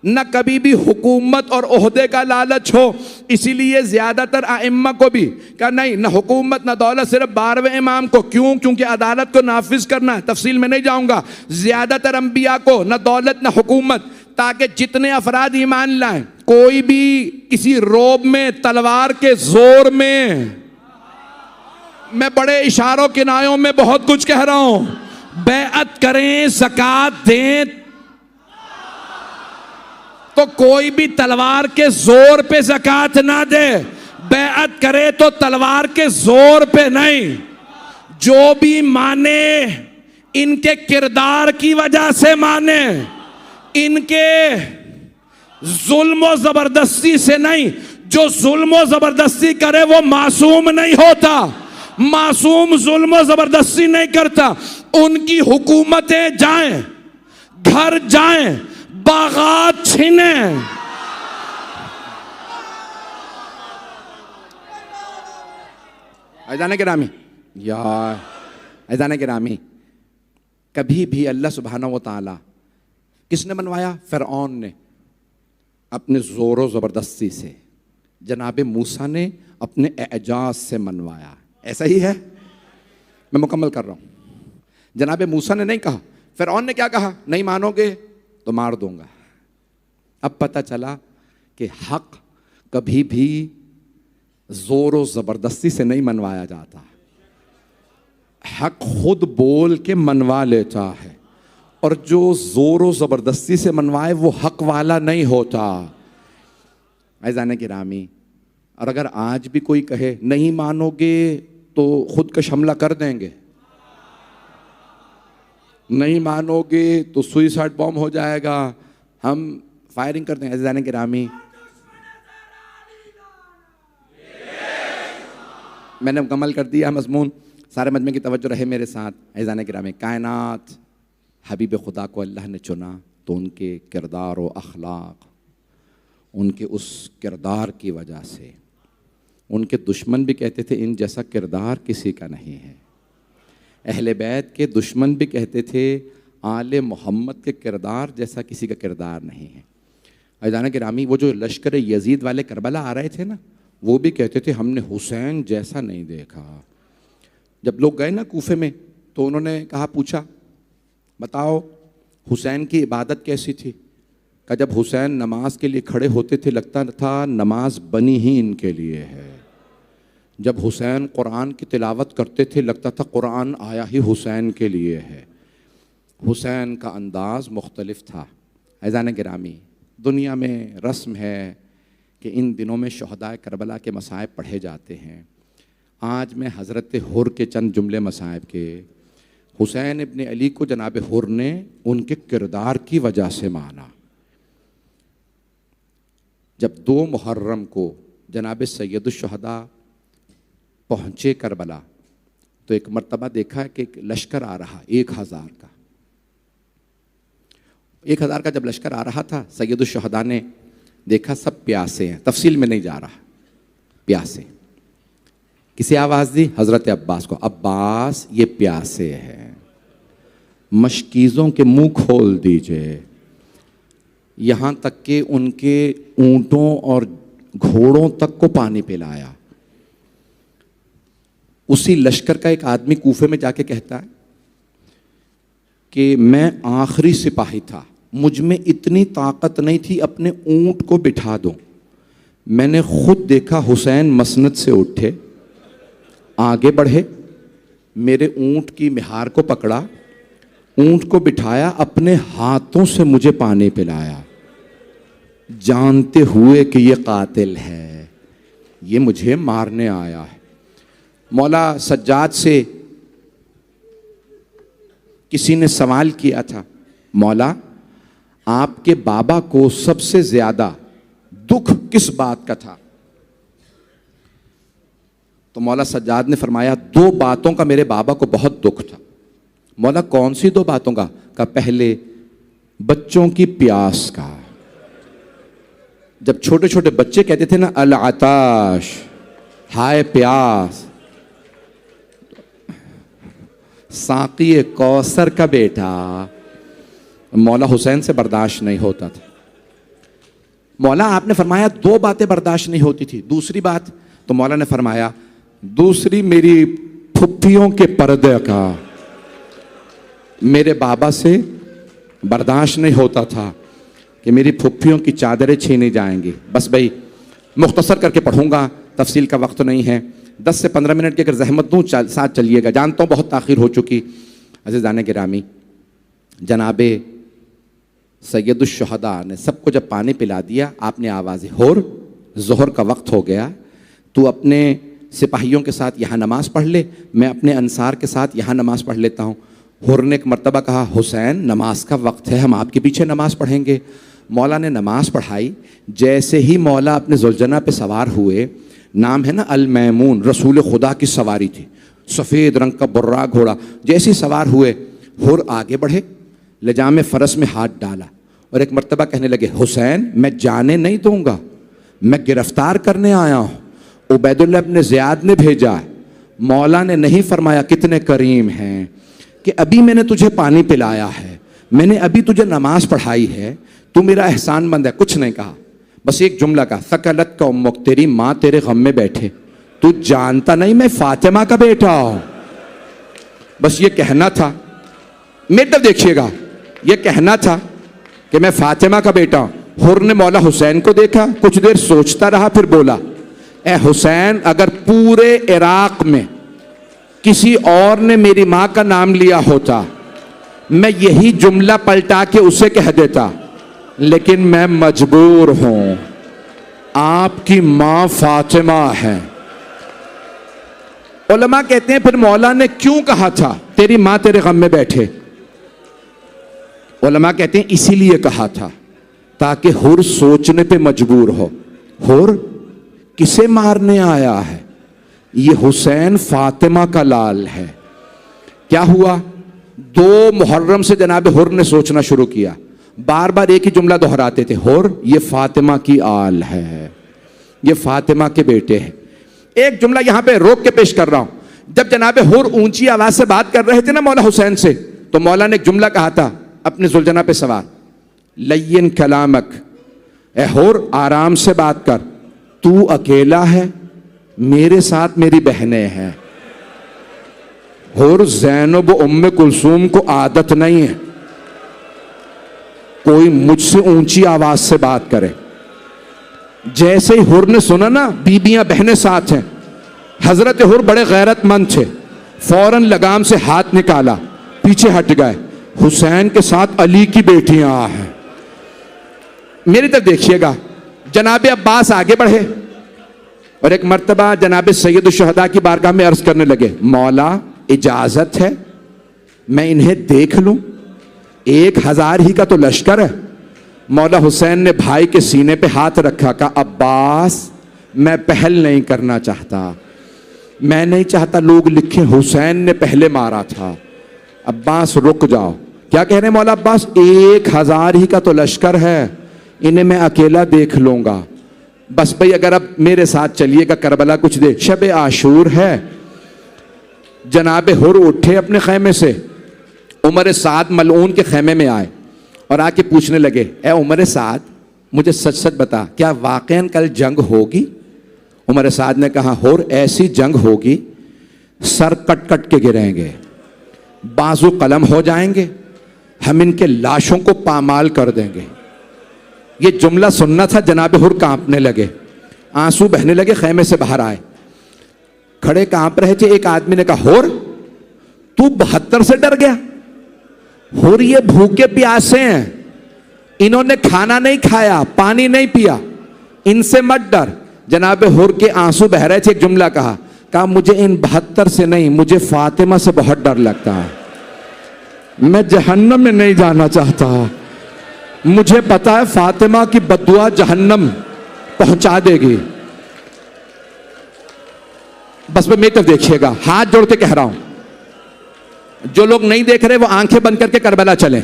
न कभी भी हुकूमत और ओहदे का लालच हो। इसीलिए ज़्यादातर आइम्मा को भी कहा नहीं, न हुकूमत न दौलत, सिर्फ 12वें इमाम को। क्यों? क्योंकि अदालत को नाफिज करना है। तफसील में नहीं जाऊंगा। ज़्यादातर अंबिया को न दौलत न हुकूमत, ताकि जितने अफराद ईमान लाएं कोई भी किसी रोब में, तलवार के जोर में, मैं बड़े इशारों किनायों में बहुत कुछ कह रहा हूं, बैअत करें, ज़कात दें, तो कोई भी तलवार के जोर पे ज़कात ना दे। बैअत करे तो तलवार के जोर पे नहीं। जो भी माने इनके किरदार की वजह से माने, इनके जुल्म और जबरदस्ती से नहीं। जो जुल्म और जबरदस्ती करे वो मासूम नहीं होता। मासूम जुल्म और जबरदस्ती नहीं करता। उनकी हुकूमतें जाएं, घर जाएं, बागात छीने, ऐजान गिरामी यार, ऐजान गिरामी, कभी भी अल्लाह सुब्हानहू व तआला किसने बनवाया? फिरऔन ने अपने जोरों जबरदस्ती से, जनाबे मूसा ने अपने एजाज से मनवाया। ऐसा ही है, मैं मुकम्मल कर रहा हूं। जनाबे मूसा ने नहीं कहा, फिरऔन ने क्या कहा? नहीं मानोगे तो मार दूंगा। अब पता चला कि हक कभी भी जोर और जबरदस्ती से नहीं मनवाया जाता। हक खुद बोल के मनवा लेता है, और जो जोर और जबरदस्ती से मनवाए वो हक वाला नहीं होता। ऐज़ान गिरामी, और अगर आज भी कोई कहे नहीं मानोगे तो खुद का हमला कर देंगे, नहीं मानोगे तो सुइसाइड बॉम्ब हो जाएगा, हम फायरिंग कर देंगे। ऐज़ान गिरामी, मैंने मुकम्मल कर दिया मजमून। सारे मजमे की तवज्जो रहे मेरे साथ। ऐज़ान गिरामी, कायनात हबीब खुदा को अल्लाह ने चुना तो उनके किरदार व अखलाक, उनके उस किरदार की वजह से, उनके दुश्मन भी कहते थे इन जैसा किरदार किसी का नहीं है। अहले बैत के दुश्मन भी कहते थे आले मोहम्मद के किरदार जैसा किसी का किरदार नहीं है। ऐज़ान गिरामी, वो जो लश्कर यजीद वाले करबला आ रहे थे ना, वो भी कहते थे हमने हुसैन जैसा नहीं देखा। जब लोग गए ना कूफे में तो उन्होंने कहा, पूछा बताओ हुसैन की इबादत कैसी थी? कि जब हुसैन नमाज के लिए खड़े होते थे लगता था नमाज बनी ही इनके लिए है। जब हुसैन कुरान की तिलावत करते थे लगता था कुरान आया ही हुसैन के लिए है। हुसैन का अंदाज़ मुख्तलिफ था। ऐज़ान गिरामी, दुनिया में रस्म है कि इन दिनों में शहदाए करबला के मसाइब पढ़े जाते हैं। आज मैं हज़रत हुर के चंद जुमले मसाइब के, हुसैन इब्न अली को जनाब हुर ने उनके किरदार की वजह से माना। जब 2 मुहर्रम को जनाब सैयदुश्शहदा पहुँचे करबला तो एक मर्तबा देखा कि एक लश्कर आ रहा 1000 का। 1000 का जब लश्कर आ रहा था, सैयदुश्शहदा ने देखा सब प्यासे हैं, तफसील में नहीं जा रहा, प्यासे। किसे आवाज़ दी? हज़रत अब्बास को। अब्बास ये प्यासे हैं, मशकीज़ों के मुंह खोल दीजिए। यहाँ तक कि उनके ऊँटों और घोड़ों तक को पानी पिलाया। उसी लश्कर का एक आदमी कूफे में जाके कहता है कि मैं आखिरी सिपाही था, मुझ में इतनी ताकत नहीं थी अपने ऊँट को बिठा दूं। मैंने खुद देखा हुसैन मसनद से उठे, आगे बढ़े, मेरे ऊँट की मिहार को पकड़ा, ऊँट को बिठाया, अपने हाथों से मुझे पानी पिलाया, जानते हुए कि ये कातिल है, ये मुझे मारने आया है। मौला सज्जाद से किसी ने सवाल किया था, मौला आपके बाबा को सबसे ज्यादा दुख किस बात का था? तो मौला सज्जाद ने फरमाया 2 बातों का मेरे बाबा को बहुत दुख था। मौला कौन सी 2 बातों का? पहले बच्चों की प्यास का। जब छोटे छोटे बच्चे कहते थे ना अल आताश, हाय प्यास, साकी कौसर का बेटा, मौला हुसैन से बर्दाश्त नहीं होता था। मौला आपने फरमाया 2 बातें बर्दाश्त नहीं होती थी। दूसरी बात, तो मौला ने फरमाया दूसरी मेरी फुफ्फियों के पर्दे का, मेरे बाबा से बर्दाश्त नहीं होता था कि मेरी फुफ्फियों की चादरें छीनी जाएंगी। बस भाई मुख्तसर करके पढ़ूंगा, तफसील का वक्त तो नहीं है। 10 से 15 मिनट की अगर जहमत दूँ साथ चलिएगा, जानता हूँ बहुत ताख़ीर हो चुकी। अज़ीज़ान गिरामी, जनाबे सैयदुश्शुहदा ने सबको जब पानी पिला दिया, आपने आवाज़ होर, ज़ोहर का वक्त हो गया, तू अपने सिपाहियों के साथ यहाँ नमाज़ पढ़ ले, मैं अपने अंसार के साथ यहाँ नमाज़ पढ़ लेता हूँ। हुर ने एक मरतबा कहा, हुसैन नमाज का वक्त है, हम आपके पीछे नमाज़ पढ़ेंगे। मौला ने नमाज़ पढ़ाई। जैसे ही मौला अपने जुलझना पे सवार हुए, नाम है ना अल मैमून, रसूल खुदा की सवारी थी, सफ़ेद रंग का बुर्रा घोड़ा, जैसे ही सवार हुए हुर आगे बढ़े, लजाम फ़रस में हाथ डाला और एक मरतबा कहने लगे, हुसैन मैं जाने नहीं दूंगा, मैं गिरफ्तार करने आया हूँ, उबैदुल्लाह इब्न ज़ियाद ने भेजा है। मौला ने नहीं फरमाया कितने करीम हैं कि अभी मैंने तुझे पानी पिलाया है, मैंने अभी तुझे नमाज पढ़ाई है, तू मेरा एहसानमंद है, कुछ नहीं कहा। बस एक जुमला का, सकलत का उम्मुक, तेरी माँ तेरे गम में बैठे, तू जानता नहीं मैं फातिमा का बेटा हूं। बस ये कहना था, मेरे तरफ देखिएगा, ये कहना था कि मैं फातिमा का बेटा हूं। हुर ने मौला हुसैन को देखा, कुछ देर सोचता रहा, फिर बोला, ए हुसैन, अगर पूरे इराक में किसी और ने मेरी माँ का नाम लिया होता, मैं यही जुमला पलटा के उसे कह देता, लेकिन मैं मजबूर हूं, आपकी माँ फातिमा है। उलमा कहते हैं फिर मौला ने क्यों कहा था तेरी माँ तेरे गम में बैठे? उलमा कहते हैं इसीलिए कहा था ताकि हुर सोचने पे मजबूर हो, हुर किसे मारने आया है? ये हुसैन फातिमा का लाल है। क्या हुआ? 2 मुहर्रम से जनाब हुर ने सोचना शुरू किया, बार बार एक ही जुमला दोहराते थे, हुर ये फातिमा की आल है, ये फातिमा के बेटे हैं। एक जुमला यहां पे रोक के पेश कर रहा हूं। जब जनाब हुर ऊंची आवाज से बात कर रहे थे ना मौला हुसैन से, तो मौला ने एक जुमला कहा था अपने जुलझना पे सवार, लय्यन कलामक, ए हुर आराम से बात कर, तू अकेला है, मेरे साथ मेरी बहनें हैं। हुर ज़ैनब उम्मे कुलसूम को आदत नहीं है कोई मुझसे ऊंची आवाज से बात करे। जैसे ही हुर ने सुना ना बीबियां बहनें साथ हैं, हजरत हुर बड़े गैरतमंद थे, फौरन लगाम से हाथ निकाला, पीछे हट गए। हुसैन के साथ अली की बेटियां हैं। मेरी तरफ देखिएगा, जनाबे अब्बास आगे बढ़े और एक मर्तबा जनाबे सैयदुश्शुहदा की बारगाह में अर्ज करने लगे, मौला इजाजत है मैं इन्हें देख लूं? 1000 ही का तो लश्कर है। मौला हुसैन ने भाई के सीने पे हाथ रखा, कहा अब्बास मैं पहल नहीं करना चाहता, मैं नहीं चाहता लोग लिखें हुसैन ने पहले मारा था। अब्बास रुक जाओ। क्या कह रहे हैं मौला अब्बास? 1000 ही का तो लश्कर है, इन्हें मैं अकेला देख लूंगा। बस भाई अगर अब मेरे साथ चलिएगा करबला कुछ देर, शब आशूर है। जनाबे हुर उठे अपने खैमे से, उमर साद मलऊन के खैमे में आए और आके पूछने लगे, ए उमर साद मुझे सच सच बता, क्या वाकईन कल जंग होगी? उमर साद ने कहा, हुर ऐसी जंग होगी सर कट कट के गिरेंगे, बाजू कलम हो जाएंगे, हम इनके लाशों को पामाल कर देंगे। ये जुमला सुनना था, जनाब हुर कांपने लगे, आंसू बहने लगे, खैमे से बाहर आए, खड़े कांप रहे थे। एक आदमी ने कहा, हुर तू 72 से डर गया? हुर ये भूखे प्यासे हैं, इन्होंने खाना नहीं खाया, पानी नहीं पिया, इनसे मत डर। जनाब हुर के आंसू बह रहे थे। एक जुमला कहा मुझे इन 72 से नहीं, मुझे फातिमा से बहुत डर लगता है, मैं जहन्नम में नहीं जाना चाहता, मुझे पता है फातिमा की बद्दुआ जहन्नम पहुंचा देगी। बस मेरी तरफ देखिएगा, हाथ जोड़ के कह रहा हूं, जो लोग नहीं देख रहे वो आंखें बंद करके करबला चलें।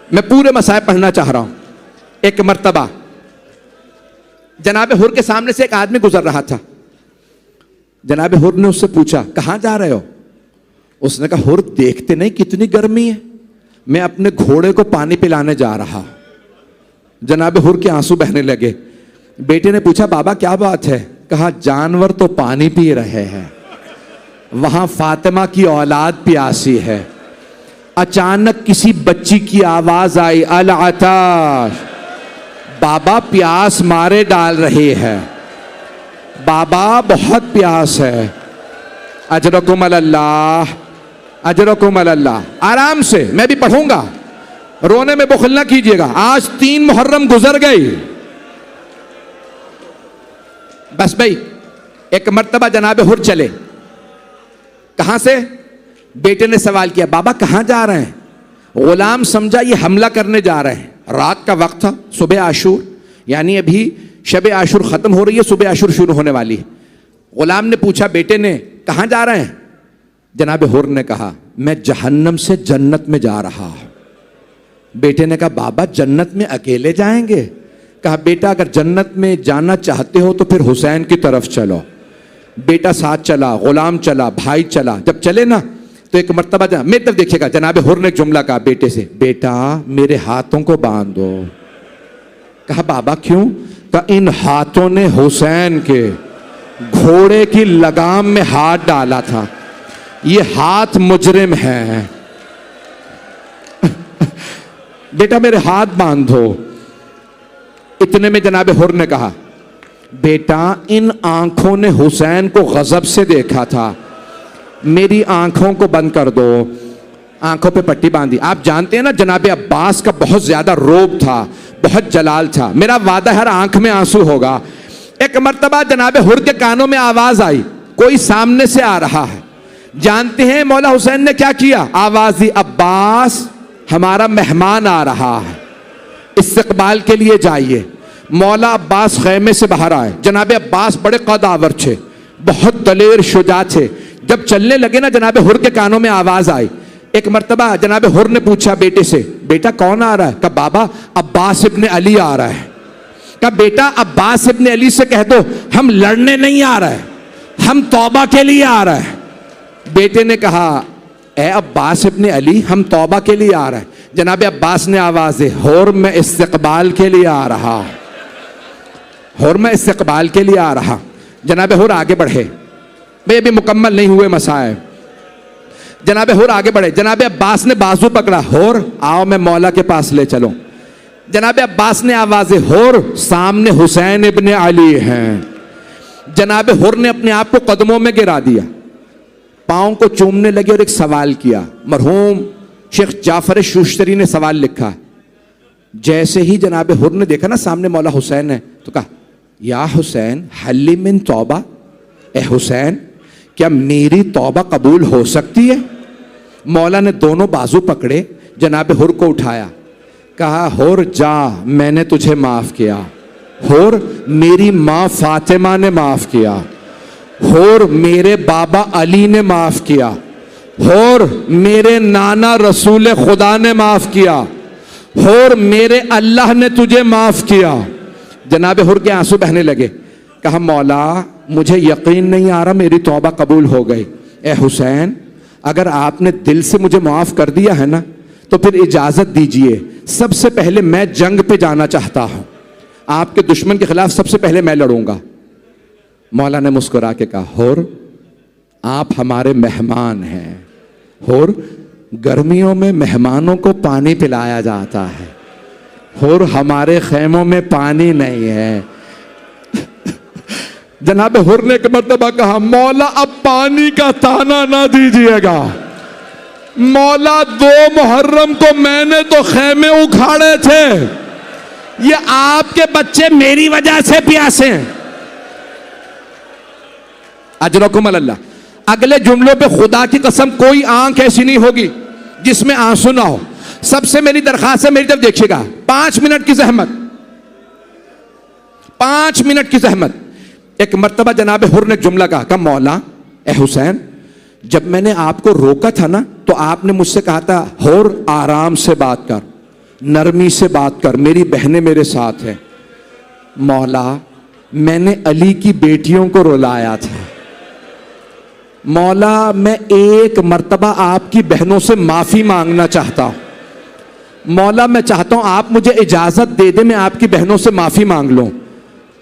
मैं पूरे मसाइब पढ़ना चाह रहा हूं। एक मर्तबा जनाब हुर के सामने से एक आदमी गुजर रहा था। जनाब हुर ने उससे पूछा, कहां जा रहे हो? उसने कहा, हुर देखते नहीं कितनी गर्मी है, मैं अपने घोड़े को पानी पिलाने जा रहा। जनाब हुर के आंसू बहने लगे। बेटे ने पूछा, बाबा क्या बात है? कहा, जानवर तो पानी पी रहे हैं, वहां फातिमा की औलाद प्यासी है। अचानक किसी बच्ची की आवाज आई, अल आताश, बाबा प्यास मारे डाल रही है, बाबा बहुत प्यास है। अजरकुम अल्लाह, अजरकुम अल्लाह। आराम से, मैं भी पढ़ूंगा, रोने में बुखल ना कीजिएगा। आज 3 मुहर्रम गुजर गई। बस भाई, एक मर्तबा जनाब हुर चले। कहां से? बेटे ने सवाल किया, बाबा कहां जा रहे हैं? गुलाम समझा ये हमला करने जा रहे हैं। रात का वक्त था, सुबह आशूर, यानी अभी शब आशूर खत्म हो रही है, सुबह आशूर शुरू होने वाली है। गुलाम ने पूछा बेटे ने, कहां जा रहे हैं? जनाब हुर ने कहा, मैं जहन्नम से जन्नत में जा रहा हूं। बेटे ने कहा, बाबा जन्नत में अकेले जाएंगे? कहा, बेटा अगर जन्नत में जाना चाहते हो तो फिर हुसैन की तरफ चलो। बेटा साथ चला, गुलाम चला, भाई चला। जब चले ना तो एक मर्तबा मेरी तरफ देखिएगा, जनाब हुर ने एक जुमला कहा बेटे से, बेटा मेरे हाथों को बांध दो। कहा, बाबा क्यों? कहा, इन हाथों ने हुसैन के घोड़े की लगाम में हाथ डाला था, ये हाथ मुजरिम है। बेटा मेरे हाथ बांध दो। इतने में जनाब हुर ने कहा, बेटा इन आंखों ने हुसैन को गजब से देखा था, मेरी आंखों को बंद कर दो। आंखों पे पट्टी बांधी। आप जानते हैं ना जनाब अब्बास का बहुत ज्यादा रोब था, बहुत जलाल था। मेरा वादा हर आंख में आंसू होगा। एक मर्तबा जनाब हुर के कानों में आवाज आई, कोई सामने से आ रहा है। जानते हैं मौला हुसैन ने क्या किया? आवाज दी, अब्बास हमारा मेहमान आ रहा है, इस्तकबाल के लिए जाइए। मौला अब्बास खैमे से बाहर आए। जनाब अब्बास बड़े कदावर थे, बहुत दलेर शुजा थे। जब चलने लगे ना, जनाब हुर के कानों में आवाज आई। एक मर्तबा जनाब हुर ने पूछा बेटे से, बेटा कौन आ रहा है? कहा, बाबा अब्बास इब्ने अली आ रहा है। कहा, बेटा अब्बास इब्ने अली से कह दो हम लड़ने नहीं आ रहे, हम तौबा के लिए आ रहे हैं। बेटे ने कहा, ए अब्बास इब्ने अली, हम तौबा के लिए आ रहे हैं। जनाब अब्बास ने आवाज दी, हुर मैं इस्तकबाल के लिए आ रहा, हुर मैं इस्तकबाल के लिए आ रहा। जनाब हुर आगे बढ़े। भाई अभी मुकम्मल नहीं हुए मसाए। जनाब हुर आगे बढ़े। जनाब अब्बास ने बाजू पकड़ा, हुर आओ मैं मौला के पास ले चलो। जनाब अब्बास ने आवाज दी, हुर सामने हुसैन इब्ने अली हैं। जनाब हुर ने अपने आप को कदमों में गिरा दिया, पाँव को चूमने लगे और एक सवाल किया। मरहूम शेख जाफर शुश्तरी ने सवाल लिखा। जैसे ही जनाब हुर ने देखा ना सामने मौला हुसैन है, तो कहा, या हुसैन हल्ली मिन तौबा, ए हुसैन क्या मेरी तौबा कबूल हो सकती है? मौला ने दोनों बाजू पकड़े, जनाब हुर को उठाया, कहा, हुर जा मैंने तुझे माफ किया। हुर मेरी माँ फातिमा ने माफ किया। हुर मेरे बाबा अली ने माफ किया। हुर मेरे नाना रसूल खुदा ने माफ किया। हुर मेरे अल्लाह ने तुझे माफ किया। जनाब हुर के आंसू बहने लगे। कहा, मौला मुझे यकीन नहीं आ रहा मेरी तौबा कबूल हो गई। ए हुसैन अगर आपने दिल से मुझे माफ कर दिया है ना, तो फिर इजाजत दीजिए, सबसे पहले मैं जंग पे जाना चाहता हूं, आपके दुश्मन के खिलाफ सबसे पहले मैं लड़ूंगा। मौला ने मुस्कुरा के कहा, हुर आप हमारे मेहमान हैं। हुर गर्मियों में मेहमानों को पानी पिलाया जाता है, हुर हमारे खेमों में पानी नहीं है। जनाब हुर ने एक मर्तबा कहा, मौला अब पानी का ताना ना दीजिएगा। मौला 2 मुहर्रम को मैंने तो खेमे उखाड़े थे, ये आपके बच्चे मेरी वजह से प्यासे हैं। अजरकुम अल्लाह। अगले जुमलों पे खुदा की कसम कोई आंख ऐसी नहीं होगी जिसमें आंसू ना हो। सबसे मेरी दरखास्त है, मेरी तरफ देखिएगा, 5 मिनट की जहमत, 5 मिनट की जहमत। एक मर्तबा जनाब हुर ने एक जुमला कहा, मौला ए हुसैन जब मैंने आपको रोका था ना, तो आपने मुझसे कहा था, हुर आराम से बात कर, नरमी से बात कर, मेरी बहनें मेरे साथ हैं। मौला मैंने अली की बेटियों को रुलाया था। मौला मैं एक मर्तबा आपकी बहनों से माफी मांगना चाहता हूं। मौला मैं चाहता हूं आप मुझे इजाजत दे दे, मैं आपकी बहनों से माफी मांग लूं।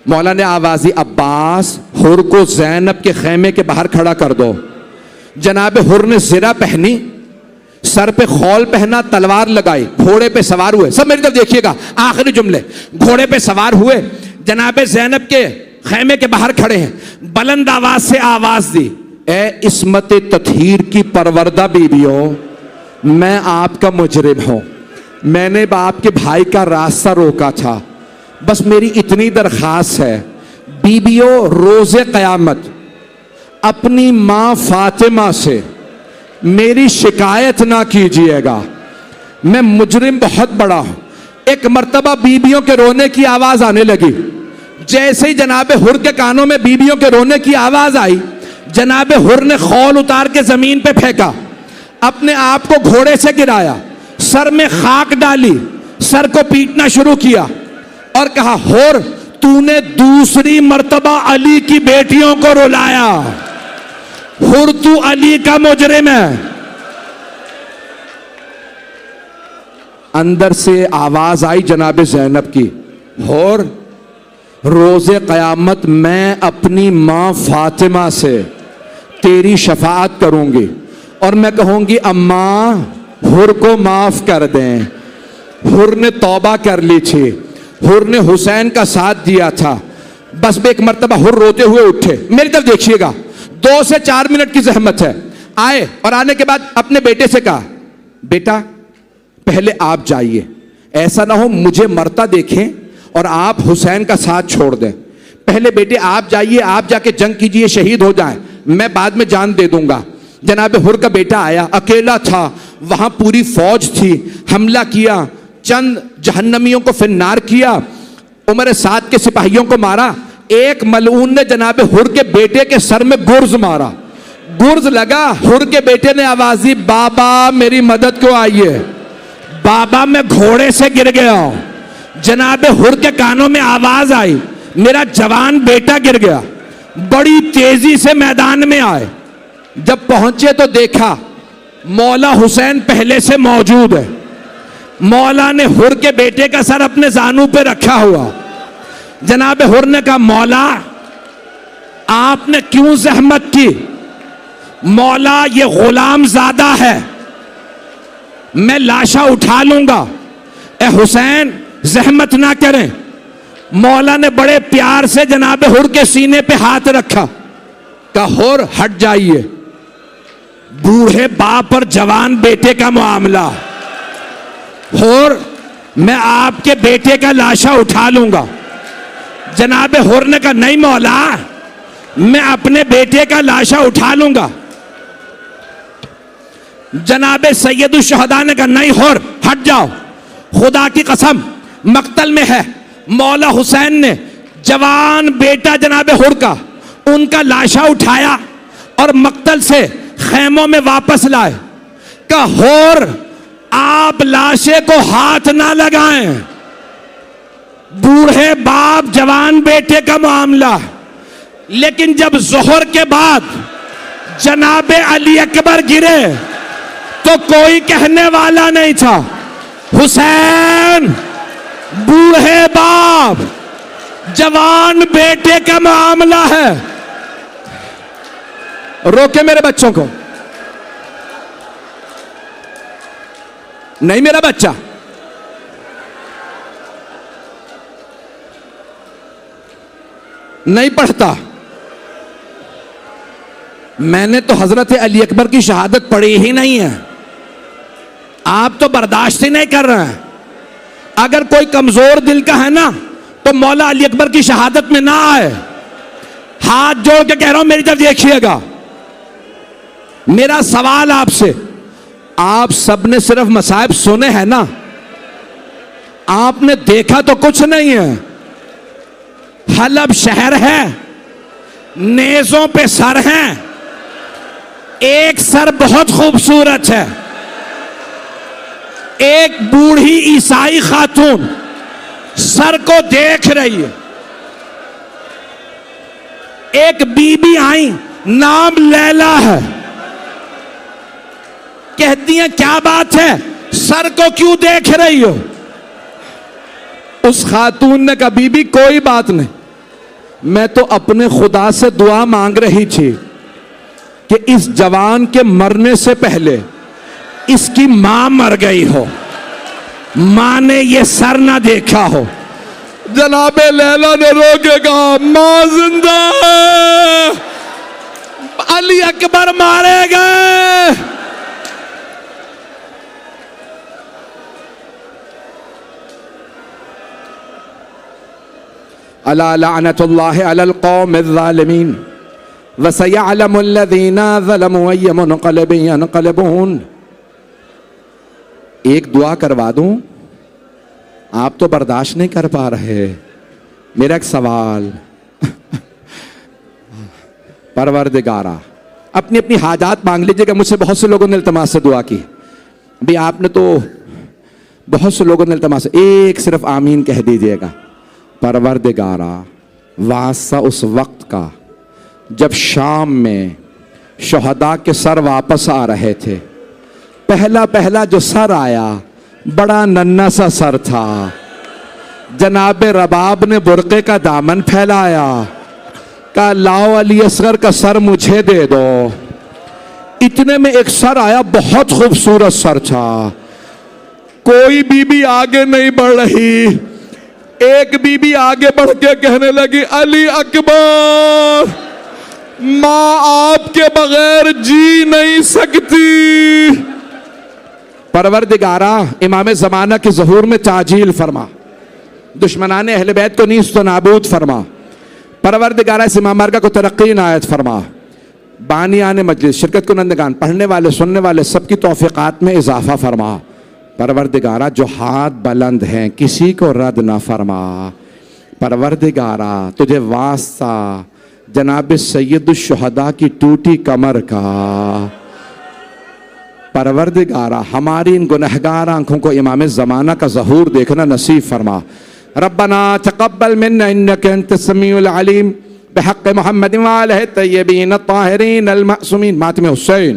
मौला ने आवाज दी, अब्बास हुर को ज़ैनब के खेमे के बाहर खड़ा कर दो। जनाब हुर ने ज़िरा पहनी, सर पे खौल पहना, तलवार लगाई, घोड़े पे सवार हुए। सब मेरी तरफ देखिएगा, आखिरी जुमले। घोड़े पे सवार हुए, जनाब ज़ैनब के खेमे के बाहर खड़े हैं। बुलंद आवाज से आवाज दी, ए इस्मत ततहीर की परवरदा बीवियों, मैं आपका मुजरिम हूं। मैंने आपके भाई का रास्ता रोका था। बस मेरी इतनी दरख्वास्त है, बीबियों, रोज़े क़यामत अपनी माँ फातिमा से मेरी शिकायत ना कीजिएगा। मैं मुजरिम बहुत बड़ा हूं। एक मर्तबा बीबियों के रोने की आवाज आने लगी। जैसे ही जनाब हुर के कानों में बीबियों के रोने की आवाज आई, जनाब हुर ने खौल उतार के जमीन पे फेंका, अपने आप को घोड़े से गिराया, सर में खाक डाली, सर को पीटना शुरू किया और कहा, हुर, तूने दूसरी मर्तबा अली की बेटियों को रुलाया। हुर, तू अली का मुजरिम है। अंदर से आवाज आई जनाब ज़ैनब की, हुर, रोज़े क़यामत मैं अपनी माँ फातिमा से तेरी शफाअत करूंगी और मैं कहूंगी, अम्मा, हुर को माफ कर दें। हुर ने तौबा कर ली थी, हुर ने हुसैन का साथ दिया था। बस एक मर्तबा हुर रोते हुए उठे, मेरी तरफ देखिएगा, 2 से 4 मिनट की जहमत है। आए और आने के बाद अपने बेटे से कहा, बेटा पहले आप जाइए, ऐसा ना हो मुझे मरता देखें और आप हुसैन का साथ छोड़ दें। पहले बेटे आप जाइए, आप जाके जंग कीजिए, शहीद हो जाएं, मैं बाद में जान दे दूंगा। जनाब हुर का बेटा आया, अकेला था, वहां पूरी फौज थी, हमला किया, चंद जहन्नमियों को फिन्नार किया, उमर साद के सिपाहियों को मारा। एक मलऊन ने जनाब हुर के बेटे के सर में गुर्ज मारा, गुर्ज लगा, हुर के बेटे ने आवाज दी, बाबा मेरी मदद को आइए। बाबा मैं घोड़े से गिर गया हूं। जनाब हुर के कानों में आवाज आई, मेरा जवान बेटा गिर गया। बड़ी तेजी से मैदान में आए, जब पहुंचे तो देखा मौला हुसैन पहले से मौजूद है। मौला ने हुर के बेटे का सर अपने जानू पे रखा हुआ। जनाब हुर ने कहा, मौला आपने क्यों जहमत की? मौला ये गुलाम ज़्यादा है, मैं लाशा उठा लूंगा। ए हुसैन जहमत ना करें। मौला ने बड़े प्यार से जनाब हुर के सीने पे हाथ रखा, कहा, हुर हट जाइए, बूढ़े बाप और जवान बेटे का मामला। हुर मैं आपके बेटे का लाशा उठा लूंगा। जनाब हुर ने कहा, नहीं मौला, मैं अपने बेटे का लाशा उठा लूंगा। जनाब सैयदुल शुहदा ने कहा, नहीं हुर हट जाओ, खुदा की कसम मक्तल में है। मौला हुसैन ने जवान बेटा जनाब हुर का, उनका लाशा उठाया और मक्तल से खैमों में वापस लाए। कहा, हुर आप लाशे को हाथ ना लगाएं, बूढ़े बाप जवान बेटे का मामला। लेकिन जब जोहर के बाद जनाब अली अकबर गिरे तो कोई कहने वाला नहीं था, हुसैन बूढ़े बाप जवान बेटे का मामला है। रोके मेरे बच्चों को, नहीं मेरा बच्चा, नहीं पढ़ता। मैंने तो हजरत अली अकबर की शहादत पढ़ी ही नहीं है, आप तो बर्दाश्त ही नहीं कर रहे हैं। अगर कोई कमजोर दिल का है ना तो मौला अली अकबर की शहादत में ना आए। हाथ जोड़ के कह रहा हूं, मेरी तरफ देखिएगा। मेरा सवाल आपसे, आप सबने सिर्फ मसाइब सुने हैं ना, आपने देखा तो कुछ नहीं है। हलब शहर है, नेज़ों पे सर हैं, एक सर बहुत खूबसूरत है, एक बूढ़ी ईसाई खातून सर को देख रही है। एक बीबी आई, नाम लैला है, कहती है क्या बात है, सर को क्यों देख रही हो? उस खातून ने कहा, बीबी कोई बात नहीं, मैं तो अपने खुदा से दुआ मांग रही थी कि इस जवान के मरने से पहले इसकी मां मर गई हो, मां ने ये सर ना देखा हो। जनाबे लैला ने रो के कहा, मां जिंदा है, अली अकबर मारे गए। अला लअनतुल्लाहि अलल कौमिज़्ज़ालिमीन व सयअलमुल्लज़ीना ज़लमू अय्य मुनक़लिबिन यनक़लिबून। एक दुआ करवा दूं, आप तो बर्दाश्त नहीं कर पा रहे। मेरा एक सवाल, परवरदिगारा अपनी अपनी हाजात मांग लीजिएगा। मुझसे बहुत से लोगों ने इल्तमास से दुआ की, भी आपने तो बहुत से लोगों ने इल्तमास, एक सिर्फ आमीन कह दीजिएगा। परवरदिगारा वास्ता उस वक्त का जब शाम में शहदा के सर वापस आ रहे थे, पहला पहला जो सर आया बड़ा नन्हा सा सर था। जनाब रबाब ने बुरके का दामन फैलाया, कहा लाओ अली असगर का सर मुझे दे दो। इतने में एक सर आया, बहुत खूबसूरत सर था। कोई बीबी आगे नहीं बढ़ रही। एक बीबी आगे बढ़ के कहने लगी, अली अकबर, मां आपके बगैर जी नहीं सकती। परवरदिगारा इमाम ज़माना के ज़हूर में ताजील फरमा, दुश्मनाने अहले बैत को नीस्त व नाबूद फरमा। परवरदिगारा इस इमाम बारगाह को तरक्की इनायत फरमा। बानियान मजलिस, शिरकत कुनंदगान, पढ़ने वाले सुनने वाले सबकी तौफीकात में इजाफा फरमा। परवरदिगारा जो हाथ बुलंद हैं किसी को रद्द ना फरमा। परवरदिगारा तुझे वास्ता जनाब सैयदुश शुहदा की टूटी कमर का। परवरदिगारा हमारी इन गुनहगार आंखों को इमाम ज़माना का ज़हूर देखना नसीब फरमा। रब्बना तक़ब्बल मिन्ना इन्नका अंतस समीउल अलीम बिहक़्क़ि मुहम्मद व आलिहि तय्यबीन अत्ताहिरीन अल मासूमीन। मातम हुसैन।